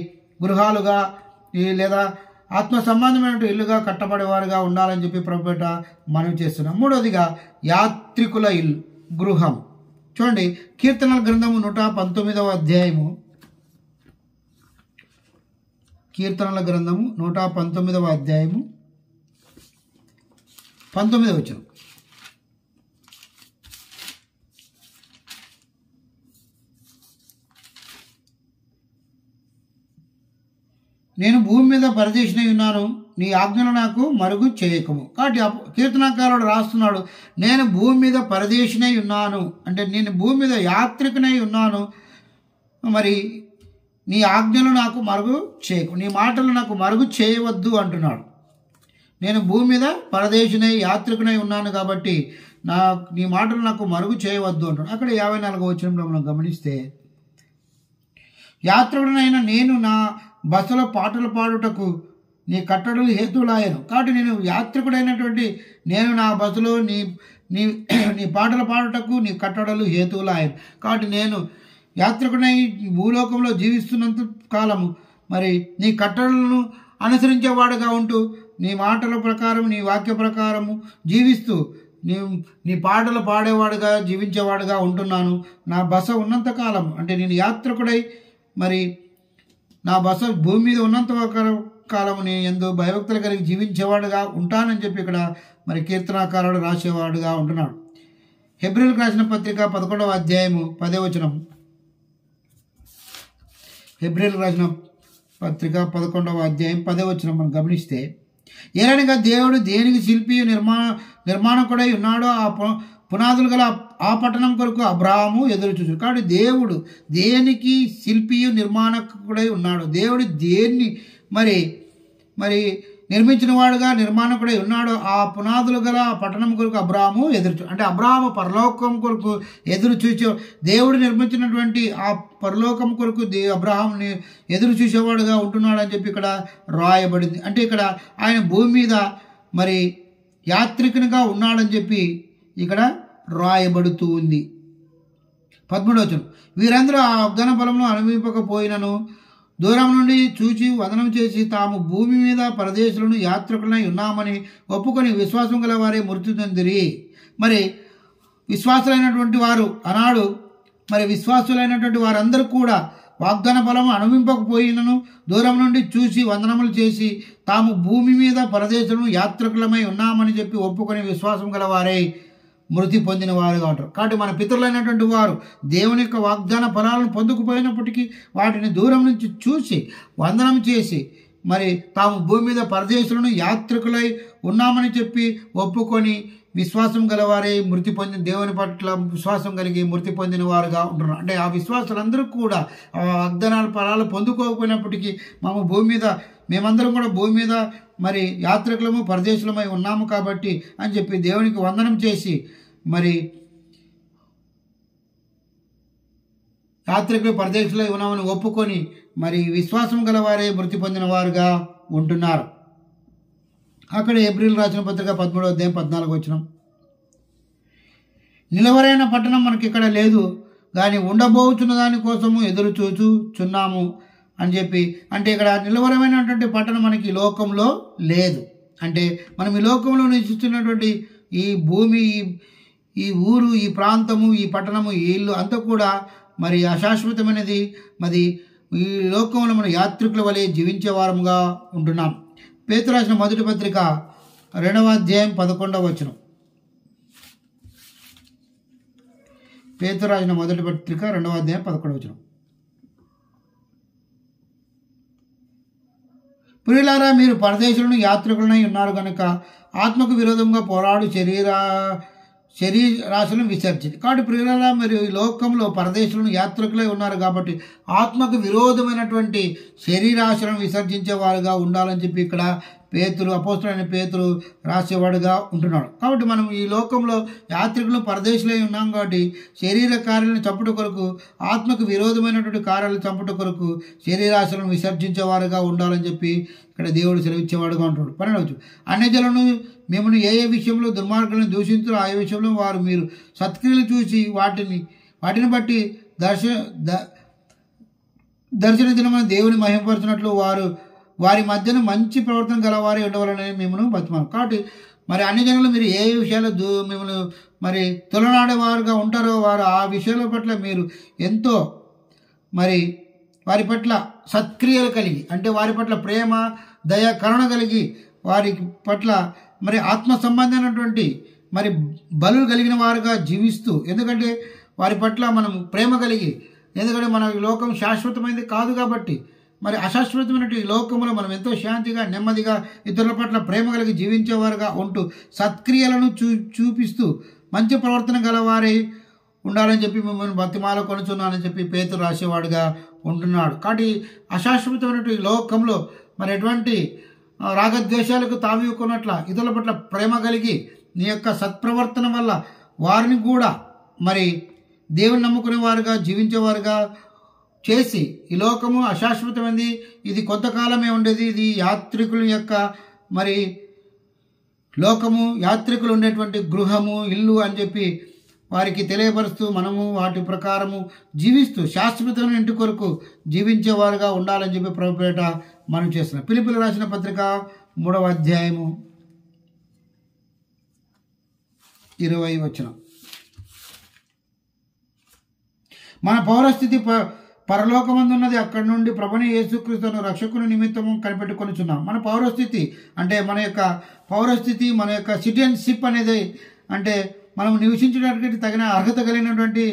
గృహాలుగా లేదా ఆత్మ సంబంధమైనటువంటి ఇల్లుగా కట్టబడేవారుగా ఉండాలని చెప్పి ప్రభు పేట మనవి చేస్తున్నాం. మూడవదిగా యాత్రికుల ఇల్లు, గృహం. చూడండి, కీర్తనల గ్రంథము 119వ అధ్యాయము, కీర్తనల గ్రంథము 119వ అధ్యాయము 19వ వచనం. నేను భూమి మీద పరదేశినై ఉన్నాను, నీ ఆజ్ఞలు నాకు మరుగు చేయకము. కాబట్టి కీర్తనకారుడు రాస్తున్నాడు, నేను భూమి మీద పరదేశినై ఉన్నాను అంటే నేను భూమి మీద యాత్రికునై ఉన్నాను, మరి నీ ఆజ్ఞలు నాకు మరుగు చేయకు, నీ మాటలు నాకు మరుగు చేయవద్దు అంటున్నాడు. నేను భూమి మీద పరదేశినై యాత్రికునై ఉన్నాను కాబట్టి నీ మాటలు నాకు మరుగు చేయవద్దు అంటున్నాడు. అక్కడ 54వ వచనంలో మనం గమనిస్తే, యాత్రికుడనైనా నేను నా బసలో పాటలు పాడుటకు నీ కట్టడలు హేతువులాయను. కాబట్టి నేను యాత్రికుడైనటువంటి నేను నా బసలో నీ నీ నీ పాటలు పాడుటకు నీ కట్టడలు హేతువులాయను. కాబట్టి నేను యాత్రికుడై భూలోకంలో జీవిస్తున్నంత కాలము మరి నీ కట్టడలను అనుసరించేవాడుగా ఉంటూ నీ మాటల ప్రకారం నీ వాక్య ప్రకారము జీవిస్తూ నీ పాటలు పాడేవాడుగా జీవించేవాడుగా ఉంటున్నాను. నా బస ఉన్నంతకాలం అంటే నేను యాత్రికుడై మరి నా బస భూమి మీద ఉన్నంత కాలము నేను ఎంతో భయభక్తులు కలిగి జీవించేవాడుగా ఉంటానని చెప్పి ఇక్కడ మరి కీర్తనాకారుడు రాసేవాడుగా ఉంటున్నాడు. హెబ్రీయులకు రాసిన పత్రిక 11వ అధ్యాయము 10వ వచనం. హెబ్రీయులకు రాసిన పత్రిక 11వ అధ్యాయం 10వ వచనం మనం గమనిస్తే, ఏలనగా దేవుడు దేనికి శిల్పి నిర్మాణకుడై ఉన్నాడో ఆ పునాదులు గల ఆ పట్టణం కొరకు అబ్రాహాము ఎదురు చూసాడు. కాబట్టి దేవుడు దేనికి శిల్పియు నిర్మాణకుడై ఉన్నాడు. దేవుడు దేన్ని మరి నిర్మించిన వాడుగా నిర్మాణకుడై ఉన్నాడు. ఆ పునాదులు గల ఆ పట్టణం కొరకు అబ్రాహాము అంటే అబ్రాహాము పరలోకం కొరకు ఎదురు చూసే, దేవుడు నిర్మించినటువంటి ఆ పరలోకం కొరకు అబ్రాహాముని ఎదురు చూసేవాడుగా ఉంటున్నాడు అని చెప్పి ఇక్కడ రాయబడింది. అంటే ఇక్కడ ఆయన భూమి మీద మరి యాత్రికునిగా ఉన్నాడని చెప్పి ఇక్కడ రాయబడుతూ ఉంది. 13వ వచనం, వీరందరూ ఆ వాగ్దాన ఫలమును అనుభవింపకపోయినను దూరం నుండి చూచి వందనం చేసి తాము భూమి మీద పరదేశులను యాత్రికులై ఉన్నామని ఒప్పుకొని విశ్వాసం గల వారే మృతి నొందిరి. మరి విశ్వాసులైనటువంటి వారు ఆనాడు మరి విశ్వాసులైనటువంటి వారందరూ కూడా వాగ్దాన ఫలము అనుభవింపకపోయినను దూరం నుండి చూసి వందనములు చేసి తాము భూమి మీద పరదేశులను యాత్రికులమై ఉన్నామని చెప్పి ఒప్పుకొని విశ్వాసం గల వారే మృతి పొందిన వారుగా ఉంటారు. కాబట్టి మన పితరులైనటువంటి వారు దేవుని యొక్క వాగ్దాన ఫలాలను పొందుకుపోయినప్పటికీ వాటిని దూరం నుంచి చూసి వందనం చేసి మరి తాము భూమి మీద పరదేశులను యాత్రికులై ఉన్నామని చెప్పి ఒప్పుకొని విశ్వాసం గలవారే మృతి పొందిన దేవుని పట్ల విశ్వాసం కలిగి మృతి పొందిన వారుగా ఉంటున్నారు. అంటే ఆ విశ్వాసులందరూ కూడా ఆ వాగ్దానాల ఫలాలు పొందుకోకపోయినప్పటికీ మేమందరం కూడా భూమి మీద మరి యాత్రికులము పరదేశులమై ఉన్నాము కాబట్టి అని చెప్పి దేవునికి వందనం చేసి మరి యాత్రికులు పరదేశులై ఉన్నామని ఒప్పుకొని మరి విశ్వాసం గలవారే మృతి పొందిన వారుగా ఉంటున్నారు. అక్కడ హెబ్రీయులకు రాసిన పత్రిక 13వ అధ్యాయం 14వ వచనం, నిలవరైన పట్టణం మనకి ఇక్కడ లేదు కానీ ఉండబోచున్న దానికోసము ఎదురు చూచుచున్నాము అని చెప్పి, అంటే ఇక్కడ నిలవరమైనటువంటి పట్టణం మనకి లోకంలో లేదు. అంటే మనం ఈ లోకంలో నివసిస్తున్నటువంటి ఈ భూమి, ఈ ఊరు, ఈ ప్రాంతము, ఈ పట్టణము, ఈ ఇల్లు అంతా కూడా మరి అశాశ్వతమైనది. మరి ఈ లోకంలో మనం యాత్రికుల వలె జీవించే వారముగా ఉంటున్నాం. పేతురు రాసిన మొదటి పత్రిక 2వ అధ్యాయం 11వ వచనం. పేతురు రాసిన మొదటి పత్రిక 2వ అధ్యాయం 11వ వచనం, ప్రియులారా మీరు పరదేశులను యాత్రికులనై ఉన్నారు కనుక ఆత్మకు విరోధంగా పోరాడు శరీరాశలను విసర్జించి. కాబట్టి ప్రియులారా మీరు ఈ లోకంలో పరదేశులను యాత్రికులై ఉన్నారు కాబట్టి ఆత్మకు విరోధమైనటువంటి శరీరాశలను విసర్జించే వారుగా ఉండాలని చెప్పి ఇక్కడ పేతురు అపోస్తలుడైన పేతురు రాసేవాడుగా ఉంటున్నాడు. కాబట్టి మనం ఈ లోకంలో యాత్రికులు పరదేశులై ఉన్నాం కాబట్టి శరీర కార్యాలను చంపుట కొరకు, ఆత్మకు విరోధమైనటువంటి కార్యాలను చంపుట కొరకు శరీరాశలను విసర్జించేవారుగా ఉండాలని చెప్పి ఇక్కడ దేవుడు సెలవిచ్చేవాడుగా ఉంటున్నాడు. 12 అన్యజనులను మిమ్మల్ని ఏ విషయంలో దుర్మార్గులను దూషించారో ఆ విషయంలో వారు మీరు సత్క్రియలు చూసి వాటిని బట్టి దర్శన దినమైన దేవుని మహిమపరచినట్లు వారి మధ్యన మంచి ప్రవర్తన గలవారి ఉండవాలని మిమ్మల్ని బతిమాలు. కాబట్టి మరి అన్ని జనులు మీరు ఏ విషయాలు మిమ్మల్ని మరి తొలనాడేవారుగా ఉంటారో వారు ఆ విషయాల పట్ల మీరు ఎంతో మరి వారి పట్ల సత్క్రియలు కలిగి, అంటే వారి పట్ల ప్రేమ దయ కరుణ కలిగి, వారి పట్ల మరి ఆత్మ సంబంధమైనటువంటి మరి బలు కలిగిన వారుగా జీవిస్తూ, ఎందుకంటే వారి పట్ల మనం ప్రేమ కలిగి, ఎందుకంటే మన లోకం శాశ్వతమైనది కాదు కాబట్టి మరి అశాశ్వతమైనటువంటి లోకంలో మనం ఎంతో శాంతిగా నెమ్మదిగా ఇతరుల పట్ల ప్రేమ కలిగి జీవించేవారుగా ఉంటూ సత్క్రియలను చూపిస్తూ మంచి ప్రవర్తన గలవారై ఉండాలని చెప్పి మిమ్మల్ని బతిమాల కొనుచున్నానని చెప్పి పేతురు రాసేవాడుగా ఉంటున్నాడు. కాబట్టి అశాశ్వతమైనటువంటి లోకంలో మరి ఎటువంటి రాగద్వేషాలకు తావివ్వకున్నట్ల ఇతరుల పట్ల ప్రేమ కలిగి నీ యొక్క సత్ప్రవర్తన వల్ల వారిని కూడా మరి దేవుని నమ్ముకునే వారుగా జీవించేవారుగా చేసి, ఈ లోకము అశాశ్వతమైనది, ఇది కొంతకాలమే ఉండేది, ఇది యాత్రికుల యొక్క మరి లోకము, యాత్రికులు ఉండేటువంటి గృహము, ఇల్లు అని చెప్పి వారికి తెలియపరుస్తూ మనము వాటి ప్రకారము జీవిస్తూ శాశ్వతమైన ఇంటి కొరకు జీవించేవారుగా ఉండాలని చెప్పి ప్రభుపేట మనం చేస్తున్నాం. ఫిలిప్పీయులకు రాసిన పత్రిక 3వ అధ్యాయము 20 వచనం. మన పౌరస్థితి పరలోకమందున్నది, అక్కడి నుండి ప్రభుని యేసుక్రీస్తును రక్షకుని నిమిత్తము కనిపెట్టుకొనిచున్నాం. మన పౌరస్థితి అంటే మన యొక్క పౌరస్థితి, మన యొక్క సిటిజన్షిప్ అనేది అంటే మనం నివసించడానికి తగిన అర్హత కలిగినటువంటి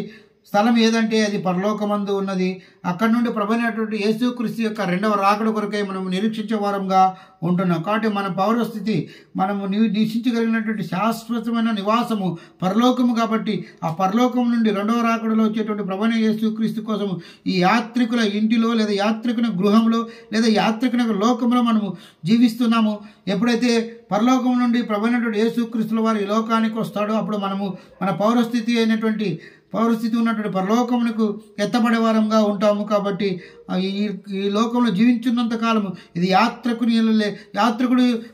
స్థలం ఏదంటే అది పరలోకమందు ఉన్నది. అక్కడి నుండి ప్రభువైనటువంటి యేసుక్రీస్తు యొక్క 2వ రాకడ కొరకై మనం నిరీక్షించే వారంగా ఉంటున్నాం. కాబట్టి మన పౌరస్థితి మనము నివసించగలిగినటువంటి శాశ్వతమైన నివాసము పరలోకము. కాబట్టి ఆ పరలోకం నుండి 2వ రాకడలో వచ్చేటువంటి ప్రభువైన యేసుక్రీస్తు కోసము ఈ యాత్రికుల ఇంటిలో లేదా యాత్రికుల గృహంలో లేదా యాత్రికుల లోకంలో మనము జీవిస్తున్నాము. ఎప్పుడైతే పరలోకం నుండి ప్రభువైనటువంటి యేసుక్రీస్తుల వారు ఈ లోకానికి వస్తాడో అప్పుడు మనము మన పౌరస్థితి ఉన్నటువంటి పరలోకమునకు ఎత్తబడే వారంగా ఉంటాము. కాబట్టి ఈ లోకంలో జీవించున్నంత కాలము ఇది యాత్రికుడు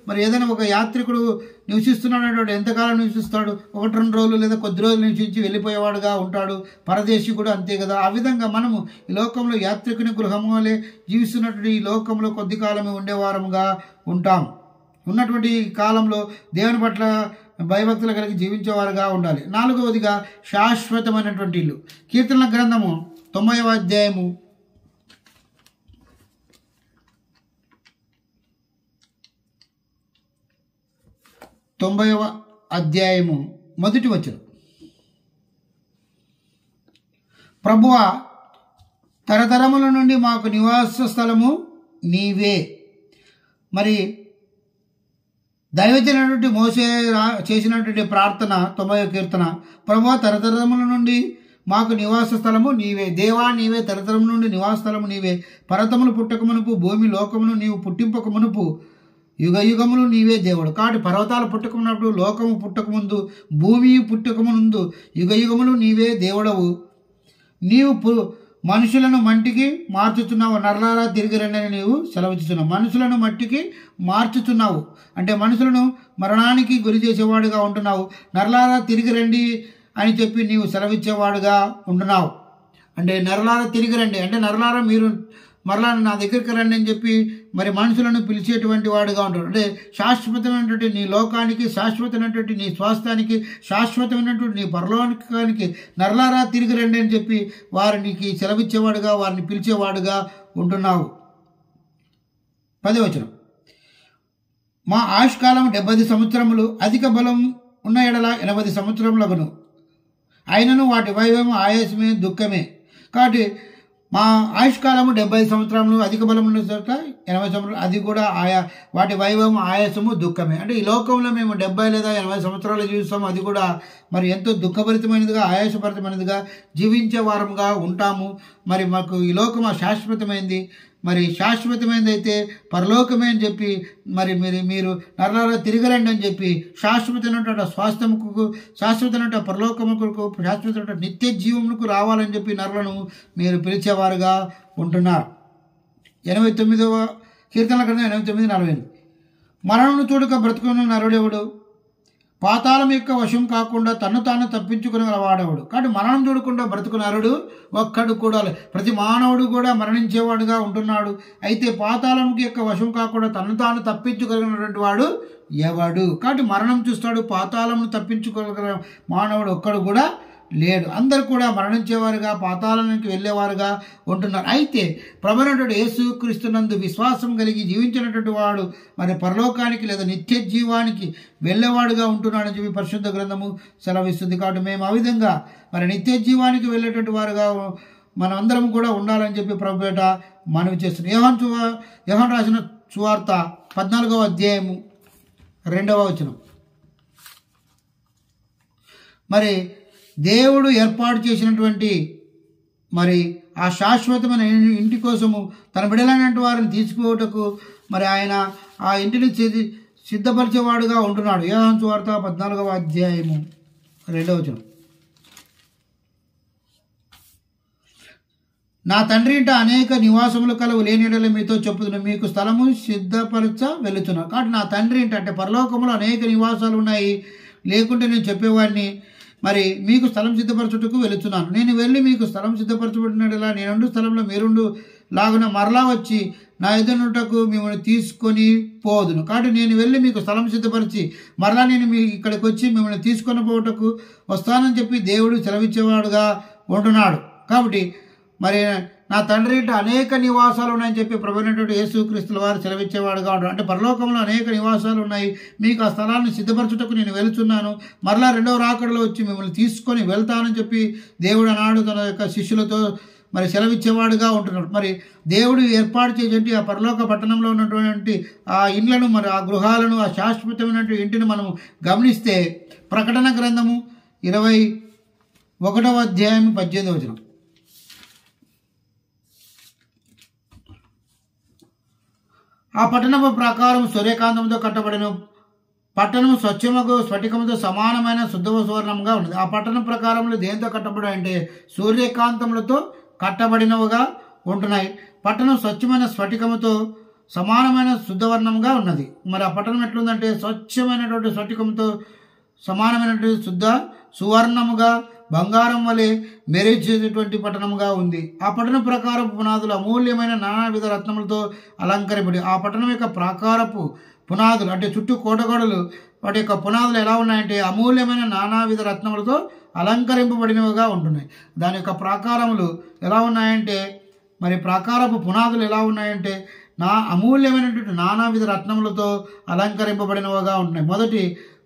మరి ఏదైనా ఒక యాత్రికుడు నివసిస్తున్నాడు, ఎంతకాలం నివసిస్తాడు? 1-2 రోజులు లేదా కొద్ది రోజులు నివసించి వెళ్ళిపోయేవాడుగా ఉంటాడు. పరదేశి కూడా అంతే కదా. ఆ విధంగా మనము ఈ లోకంలో యాత్రికుని గృహము వలె జీవిస్తున్నటువంటి ఈ లోకంలో కొద్ది కాలమే ఉండేవారముగా ఉంటాం. ఉన్నటువంటి కాలంలో దేవుని పట్ల భయభక్తులు కలిగి జీవించేవారుగా ఉండాలి. 4వదిగా శాశ్వతమైనటువంటి ఇల్లు. కీర్తనల గ్రంథము 90వ అధ్యాయము 1వ వచనం. ప్రభువా, తరతరముల నుండి మాకు నివాస స్థలము నీవే. మరి దైవజనుడు మోసే చేసినటువంటి ప్రార్థన 90వ కీర్తన, ప్రభువా తరతరముల నుండి మాకు నివాస స్థలము నీవే. దేవా నీవే, తరతరము నుండి నివాస స్థలము నీవే. పర్వతములు పుట్టకమునుపు, భూమి లోకమును నీవు పుట్టింపకమునుపు, యుగ యుగములు నీవే దేవుడు. కాబట్టి పర్వతాలు పుట్టకమున్నప్పుడు, లోకము పుట్టకముందు, భూమి పుట్టకముందు యుగ యుగములు నీవే దేవుడవు. నీవు మనుషులను మట్టికి మార్చుతున్నావు, నరలారా తిరిగి రండి అని నీవు సెలవిస్తున్నావు. మనుషులను మట్టికి మార్చుతున్నావు అంటే మనుషులను మరణానికి గురి చేసేవాడుగా ఉంటున్నావు. నరలారా తిరిగి రండి అని చెప్పి నీవు సెలవిచ్చేవాడుగా ఉంటున్నావు. అంటే నరలారా తిరిగి రండి అంటే నరలారా మీరు మరలా నా దగ్గరికి రండి అని చెప్పి మరి మనుషులను పిలిచేటువంటి వాడుగా ఉంటాడు. అంటే శాశ్వతమైనటువంటి నీ లోకానికి, శాశ్వతమైనటువంటి నీ స్వాస్థానికి, శాశ్వతమైనటువంటి నీ పరలోకానికి నరలారా తిరిగి రండి అని చెప్పి వారికి సెలవిచ్చేవాడుగా, వారిని పిలిచేవాడుగా ఉంటున్నావు. 10వ వచనం. మా ఆయుష్కాలం 70 సంవత్సరములు, అధిక బలం ఉన్న ఎడల 80 సంవత్సరములగును. అయినను వాటి వైభవం ఆయాసమే, దుఃఖమే. కాబట్టి మా ఆయుష్కాలము 70 సంవత్సరములు, అధిక బలం ఉన్న చోట 80 సంవత్సరాలు, అది కూడా వాటి వైభవం ఆయాసము దుఃఖమే. అంటే ఈ లోకంలో మేము 70 లేదా 80 సంవత్సరాలు జీవిస్తాము, అది కూడా మరి ఎంతో దుఃఖభరితమైనదిగా ఆయాసభరితమైనదిగా జీవించే వారంగా ఉంటాము. మరి మాకు ఈ లోకం శాశ్వతమైంది, మరి శాశ్వతమైనది అయితే పరలోకమే అని చెప్పి మరి మీరు నరలారా తిరగరండి అని చెప్పి శాశ్వతమైనటువంటి స్వాస్థ్యముకు, శాశ్వతమైన పరలోకముకు, శాశ్వతమైన నిత్య జీవములకు రావాలని చెప్పి నరులను మీరు పిలిచేవారుగా ఉంటున్నారు. 89వ కీర్తనల గ్రంథం 89:48. మరణమును చూడక బ్రతుకున్న నరుడెవడు, పాతాళం యొక్క వశం కాకుండా తను తాను తప్పించుకుని వాడేవాడు. కాబట్టి మరణం చూడకుండా బ్రతుకు నరుడు ఒక్కడు కూడా. ప్రతి మానవుడు కూడా మరణించేవాడుగా ఉంటున్నాడు. అయితే పాతాళం యొక్క వశం కాకుండా తను తాను తప్పించుకోగలిగినటువంటి వాడు ఎవడు? కాబట్టి మరణం చూస్తాడు, పాతాళమును తప్పించుకోగలిగిన మానవుడు ఒక్కడు కూడా లేడు. అందరూ కూడా మరణించేవారుగా, పాతాళానికి వెళ్ళేవారుగా ఉంటున్నారు. అయితే ప్రభువైనటువంటి యేసుక్రీస్తునందు విశ్వాసం కలిగి జీవించినటువంటి వాడు మరి పరలోకానికి లేదా నిత్య జీవానికి వెళ్ళేవాడుగా ఉంటున్నాడని చెప్పి పరిశుద్ధ గ్రంథము సెలవిస్తుంది. కాబట్టి మేము ఆ విధంగా మరి నిత్య జీవానికి వెళ్ళేటువంటి వారుగా మనం అందరం కూడా ఉండాలని చెప్పి ప్రభుపేట మనవి చేస్తున్నాం. యోహాను రాసిన సువార్త 14వ అధ్యాయము 2వ వచనం. మరి దేవుడు ఏర్పాటు చేసినటువంటి మరి ఆ శాశ్వతమైన ఇంటి కోసము తన బిడ్డలైనటువంటి వారిని తీసుకుపోవటకు మరి ఆయన ఆ ఇంటిని సిద్ధపరిచేవాడుగా ఉంటున్నాడు. యోహాను సువార్త 14వ అధ్యాయము 2వ వచనం. నా తండ్రి ఇంట అనేక నివాసములు కలవు, లేని యెడల మీతో చెప్పుదును, మీకు స్థలము సిద్ధపరచ వెళుతున్నాను. కాబట్టి నా తండ్రి ఇంట అంటే పరలోకములో అనేక నివాసాలు ఉన్నాయి, లేకుంటే నేను చెప్పేవాడిని. మరి మీకు స్థలం సిద్ధపరచుటకు వెళుతున్నాను. నేను వెళ్ళి మీకు స్థలం సిద్ధపరచబడినలా నేనుండు స్థలంలో మీరుండు లాగున మరలా వచ్చి నా ఎదురుటకు మిమ్మల్ని తీసుకొని పోదును. కాబట్టి నేను వెళ్ళి మీకు స్థలం సిద్ధపరిచి మరలా నేను మీ ఇక్కడికి వచ్చి మిమ్మల్ని తీసుకొని పోవటకు వస్తానని చెప్పి దేవుడు సెలవిచ్చేవాడుగా ఉంటున్నాడు. కాబట్టి మరి నా తండ్రి ఇంట అనేక నివాసాలు ఉన్నాయని చెప్పి ప్రభువైనటువంటి యేసుక్రీస్తుల వారు సెలవిచ్చేవాడుగా ఉంటాడు. అంటే పరలోకంలో అనేక నివాసాలు ఉన్నాయి, మీకు ఆ స్థలాన్ని సిద్ధపరచుటకు నేను వెళుతున్నాను, మరలా రెండవ రాకడలో వచ్చి మిమ్మల్ని తీసుకొని వెళ్తానని చెప్పి దేవుడు అన్నాడు తన యొక్క శిష్యులతో మరి సెలవిచ్చేవాడుగా ఉంటున్నాడు. మరి దేవుడు ఏర్పాటు చేసేటి ఆ పరలోక పట్టణంలో ఉన్నటువంటి ఆ ఇండ్లను, మరి ఆ గృహాలను, ఆ శాశ్వతమైనటువంటి ఇంటిని మనము గమనిస్తే ప్రకటన గ్రంథము 21వ అధ్యాయం 18వ వచనం. ఆ పట్టణము ప్రకారం సూర్యకాంతంతో కట్టబడిన పట్టణము స్వచ్ఛముకు స్ఫటికముతో సమానమైన శుద్ధ సువర్ణంగా ఉన్నది. ఆ పట్టణం ప్రకారంలో దేంతో కట్టబడి అంటే సూర్యకాంతములతో కట్టబడినవిగా ఉంటున్నాయి. పట్టణం స్వచ్ఛమైన స్ఫటికముతో సమానమైన శుద్ధవర్ణంగా ఉన్నది. మరి ఆ పట్టణం ఎట్లుందంటే స్వచ్ఛమైనటువంటి స్ఫటికంతో సమానమైనటువంటి శుద్ధ సువర్ణముగా బంగారం వలె మెరిచేటువంటి పట్టణముగా ఉంది. ఆ పట్టణం ప్రకారం పునాదులు అమూల్యమైన నానావిధ రత్నములతో అలంకరింపబడి, ఆ పట్టణం యొక్క ప్రాకారపు పునాదులు అంటే చుట్టూ కోటగోడలు, వాటి యొక్క పునాదులు ఎలా ఉన్నాయంటే అమూల్యమైన నానావిధ రత్నములతో అలంకరింపబడినవిగా ఉంటున్నాయి. దాని యొక్క ప్రాకారములు ఎలా ఉన్నాయంటే, మరి ప్రాకారపు పునాదులు ఎలా ఉన్నాయంటే అమూల్యమైనటువంటి నానావిధ రత్నములతో అలంకరింపబడినవిగా ఉంటున్నాయి. మొదటి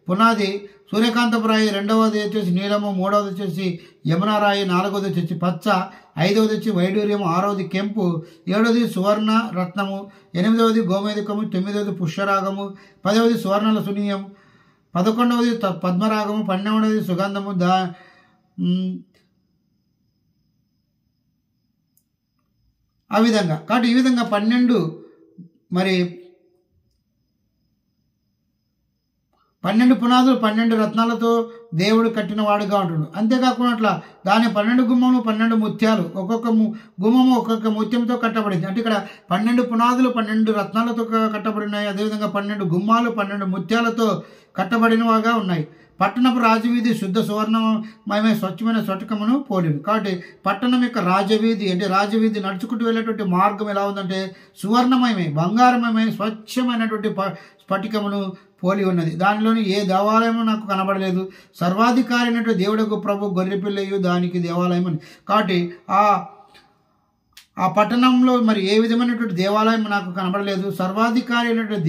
పునాది సూర్యకాంతపు రాయి, రెండవది వచ్చేసి నీలము, మూడవది వచ్చేసి యమునా రాయి, నాలుగవది వచ్చేసి పచ్చ, ఐదవది వచ్చి వైడూర్యం, ఆరవది కెంపు, ఏడవది సువర్ణ రత్నము, ఎనిమిదవది గోమేధికము, తొమ్మిదవది పుష్యరాగము, 10వది సువర్ణల సునీయం, 11వది పద్మరాగము, 12వది సుగంధము. ఆ విధంగా కాబట్టి ఈ విధంగా 12 మరి 12 పునాదులు 12 రత్నాలతో దేవుడు కట్టిన వాడుగా ఉంటున్నాడు. అంతేకాకుండా అట్లా దాని 12 గుమ్మములు 12 ముత్యాలు, ఒక్కొక్క గుమ్మము ఒక్కొక్క ముత్యంతో కట్టబడింది. అంటే ఇక్కడ 12 పునాదులు 12 రత్నాలతో కట్టబడినాయి. అదేవిధంగా 12 గుమ్మాలు 12 ముత్యాలతో కట్టబడినవిగా ఉన్నాయి. పట్టణపు రాజవీధి శుద్ధ సువర్ణమయమే స్వచ్ఛమైన స్ఫటికమును పోలింది. కాబట్టి పట్టణం యొక్క రాజవీధి అంటే రాజవీధి నడుచుకుంటూ వెళ్ళేటువంటి మార్గం ఎలా ఉందంటే సువర్ణమయమే, బంగారమయమే, స్వచ్ఛమైనటువంటి స్ఫటికమును పోలి ఉన్నది. దానిలోని ఏ దేవాలయము నాకు కనబడలేదు. సర్వాధికారి అయినటువంటి దేవుడకు ప్రభు గొర్రెపిల్లయు దానికి దేవాలయం అని. కాబట్టి ఆ పట్టణంలో మరి ఏ విధమైనటువంటి దేవాలయం నాకు కనబడలేదు. సర్వాధికారి అయినటువంటి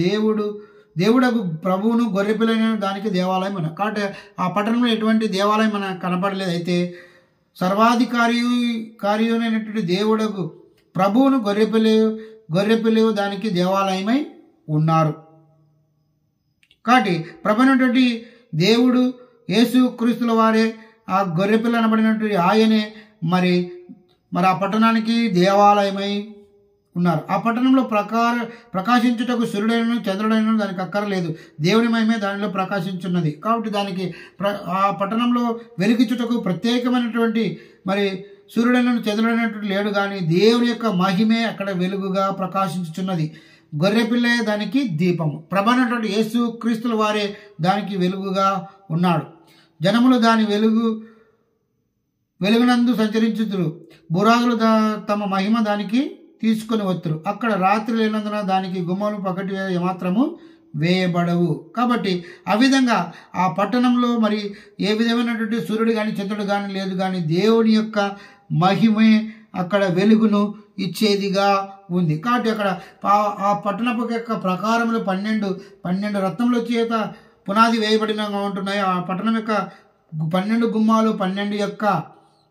దేవుడకు ప్రభువును గొర్రెపిల్లైన దానికి దేవాలయం అని. కాబట్టి ఆ పట్టణంలో ఎటువంటి దేవాలయం మనకు కనపడలేదు. అయితే సర్వాధికారి అయినటువంటి దేవుడకు ప్రభువును గొర్రెపిల్ల గొర్రెపిల్లి దానికి దేవాలయమై ఉన్నారు. కాబట్టి ప్రభువైనటువంటి దేవుడు యేసు క్రీస్తుల వారే ఆ గొర్రెపిల్ల అనబడినటువంటి ఆయనే మరి ఆ పట్టణానికి దేవాలయమై ఉన్నారు. ఆ పట్టణంలో ప్రకాశించుటకు సూర్యుడైనను చంద్రుడైనను దానికి అక్కరలేదు, దేవుని మహిమే దానిలో ప్రకాశించున్నది. కాబట్టి దానికి ఆ పట్టణంలో వెలిగించుటకు ప్రత్యేకమైనటువంటి మరి సూర్యుడైనను చంద్రుడైనటువంటి లేడు, కానీ దేవుని యొక్క మహిమే అక్కడ వెలుగుగా ప్రకాశించుచున్నది. గొర్రెపిల్లే దానికి దీపము, ప్రభువైనటువంటి యేసు క్రీస్తుల వారే దానికి వెలుగుగా ఉన్నాడు. జనములు దాని వెలుగునందు సంచరించుతురు, బురాగులు తమ మహిమ దానికి తీసుకొని వత్తురు. అక్కడ రాత్రి లేనందున దానికి గుమ్మలు పకటి ఏమాత్రము వేయబడవు. కాబట్టి ఆ విధంగా ఆ పట్టణంలో మరి ఏ విధమైనటువంటి సూర్యుడు కానీ చంద్రుడు కానీ లేదు, కానీ దేవుని యొక్క మహిమే అక్కడ వెలుగును ఇచ్చేదిగా ఉంది. కాబట్టి అక్కడ ఆ పట్టణపు యొక్క ప్రకారములు 12 రత్నముల చేత పునాది వేయబడినగా ఉంటున్నాయి. ఆ పట్టణం యొక్క 12 గుమ్మాలు 12 యొక్క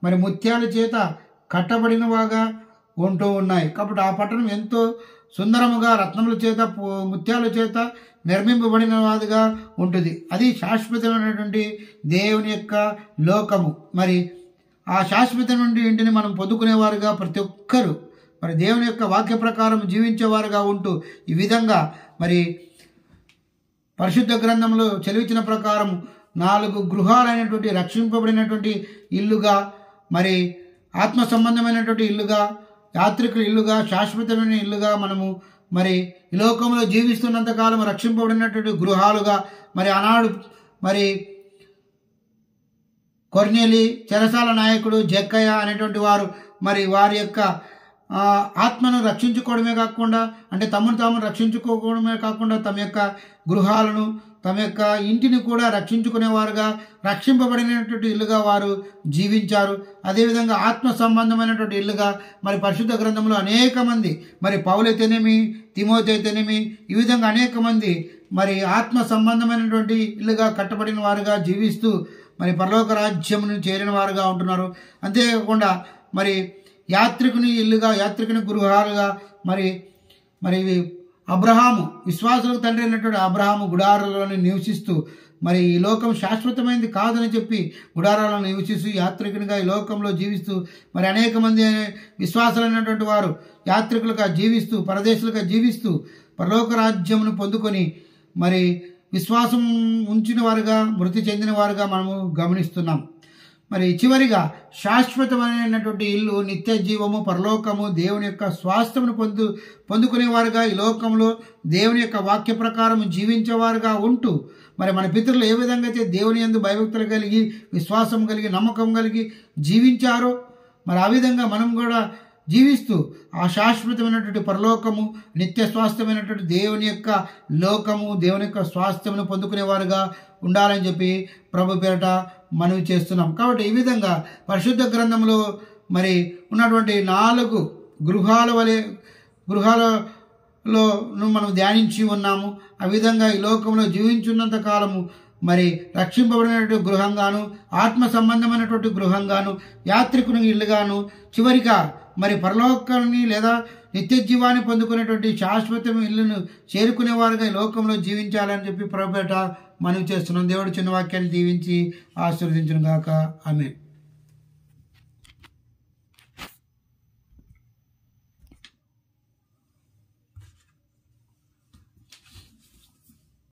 మరి ముత్యాల చేత కట్టబడినవాగా ఉంటూ ఉన్నాయి. కాబట్టి ఆ పట్టణం ఎంతో సుందరముగా రత్నముల చేత ముత్యాల చేత నిర్మింపబడినవాదిగా ఉంటుంది. అది శాశ్వతమైనటువంటి దేవుని యొక్క లోకము. మరి ఆ శాశ్వత నుండి ఇంటిని మనం పొందుకునేవారుగా ప్రతి ఒక్కరూ మరి దేవుని యొక్క వాక్య ప్రకారం జీవించేవారుగా ఉంటూ ఈ విధంగా మరి పరిశుద్ధ గ్రంథంలో చెలివిచ్చిన ప్రకారం 4 గృహాలైనటువంటి రక్షింపబడినటువంటి ఇల్లుగా, మరి ఆత్మ సంబంధమైనటువంటి ఇల్లుగా, యాత్రికుల ఇల్లుగా, శాశ్వతమైన ఇల్లుగా మనము మరి ఈ లోకంలో జీవిస్తున్నంతకాలం రక్షింపబడినటువంటి గృహాలుగా, మరి ఆనాడు మరి కొర్నేలి చెరసాల నాయకుడు జక్కయ్య అనేటువంటి వారు మరి వారి యొక్క ఆత్మను రక్షించుకోవడమే కాకుండా, అంటే తమను తాము రక్షించుకోవడమే కాకుండా తమ యొక్క గృహాలను తమ యొక్క ఇంటిని కూడా రక్షించుకునేవారుగా, రక్షింపబడినటువంటి ఇల్లుగా వారు జీవించారు. అదేవిధంగా ఆత్మ సంబంధమైనటువంటి ఇల్లుగా మరి పరిశుద్ధ గ్రంథంలో అనేక మంది, మరి పౌలైతేనేమి, తిమోతి అయితేనేమి, ఈ విధంగా అనేక మంది మరి ఆత్మ సంబంధమైనటువంటి ఇల్లుగా కట్టబడిన వారుగా జీవిస్తూ మరి పరలోక రాజ్యమును చేరిన వారుగా ఉంటున్నారు. అంతేకాకుండా మరి యాత్రికుని ఇల్లుగా, యాత్రికుని గృహాలుగా మరి అబ్రహాము, విశ్వాసులకు తండ్రి అయినటువంటి అబ్రహాము గుడారాలను నివసిస్తూ మరి ఈ లోకం శాశ్వతమైనది కాదని చెప్పి గుడారాలను నివసిస్తూ యాత్రికునిగా ఈ లోకంలో జీవిస్తూ మరి అనేక మంది విశ్వాసులైనటువంటి వారు యాత్రికులుగా జీవిస్తూ పరదేశులుగా జీవిస్తూ పరలోక రాజ్యమును పొందుకొని మరి విశ్వాసం ఉంచిన వారుగా, మృతి చెందిన వారుగా మనము గమనిస్తున్నాం. మరి చివరిగా శాశ్వతమైనటువంటి ఇల్లు, నిత్య జీవము, పరలోకము, దేవుని యొక్క స్వాస్థ్యమును పొందుకునేవారుగా ఈ లోకంలో దేవుని యొక్క వాక్య ప్రకారం జీవించేవారుగా ఉంటూ మరి మన పితరులు ఏ విధంగా అయితే దేవుని యందు భయభక్తులు కలిగి, విశ్వాసం కలిగి, నమ్మకం కలిగి జీవించారో మరి ఆ విధంగా మనం కూడా జీవిస్తూ ఆ శాశ్వతమైనటువంటి పరలోకము, నిత్య స్వాస్థ్యమైనటువంటి దేవుని యొక్క లోకము, దేవుని యొక్క స్వాస్థ్యమును పొందుకునేవారుగా ఉండాలని చెప్పి ప్రభు పేరట మనవి చేస్తున్నాం. కాబట్టి ఈ విధంగా పరిశుద్ధ గ్రంథంలో మరి ఉన్నటువంటి 4 గృహాలలో మనం ధ్యానించి ఉన్నాము. ఆ విధంగా ఈ లోకంలో జీవించున్నంత కాలము మరి రక్షింపబడినటువంటి గృహంగాను, ఆత్మ సంబంధమైనటువంటి గృహంగాను, యాత్రికుని ఇల్లుగాను, చివరిగా మరి పరలోకాన్ని లేదా నిత్య జీవాన్ని పొందుకునేటువంటి శాశ్వత ఇల్లును చేరుకునేవారుగా ఈ లోకంలో జీవించాలని చెప్పి ప్రభుపేట మనవి చేస్తున్నాం. దేవుడు చిన్న వాక్యాన్ని దీవించి ఆశీర్వదించును గాక. ఆమేన్.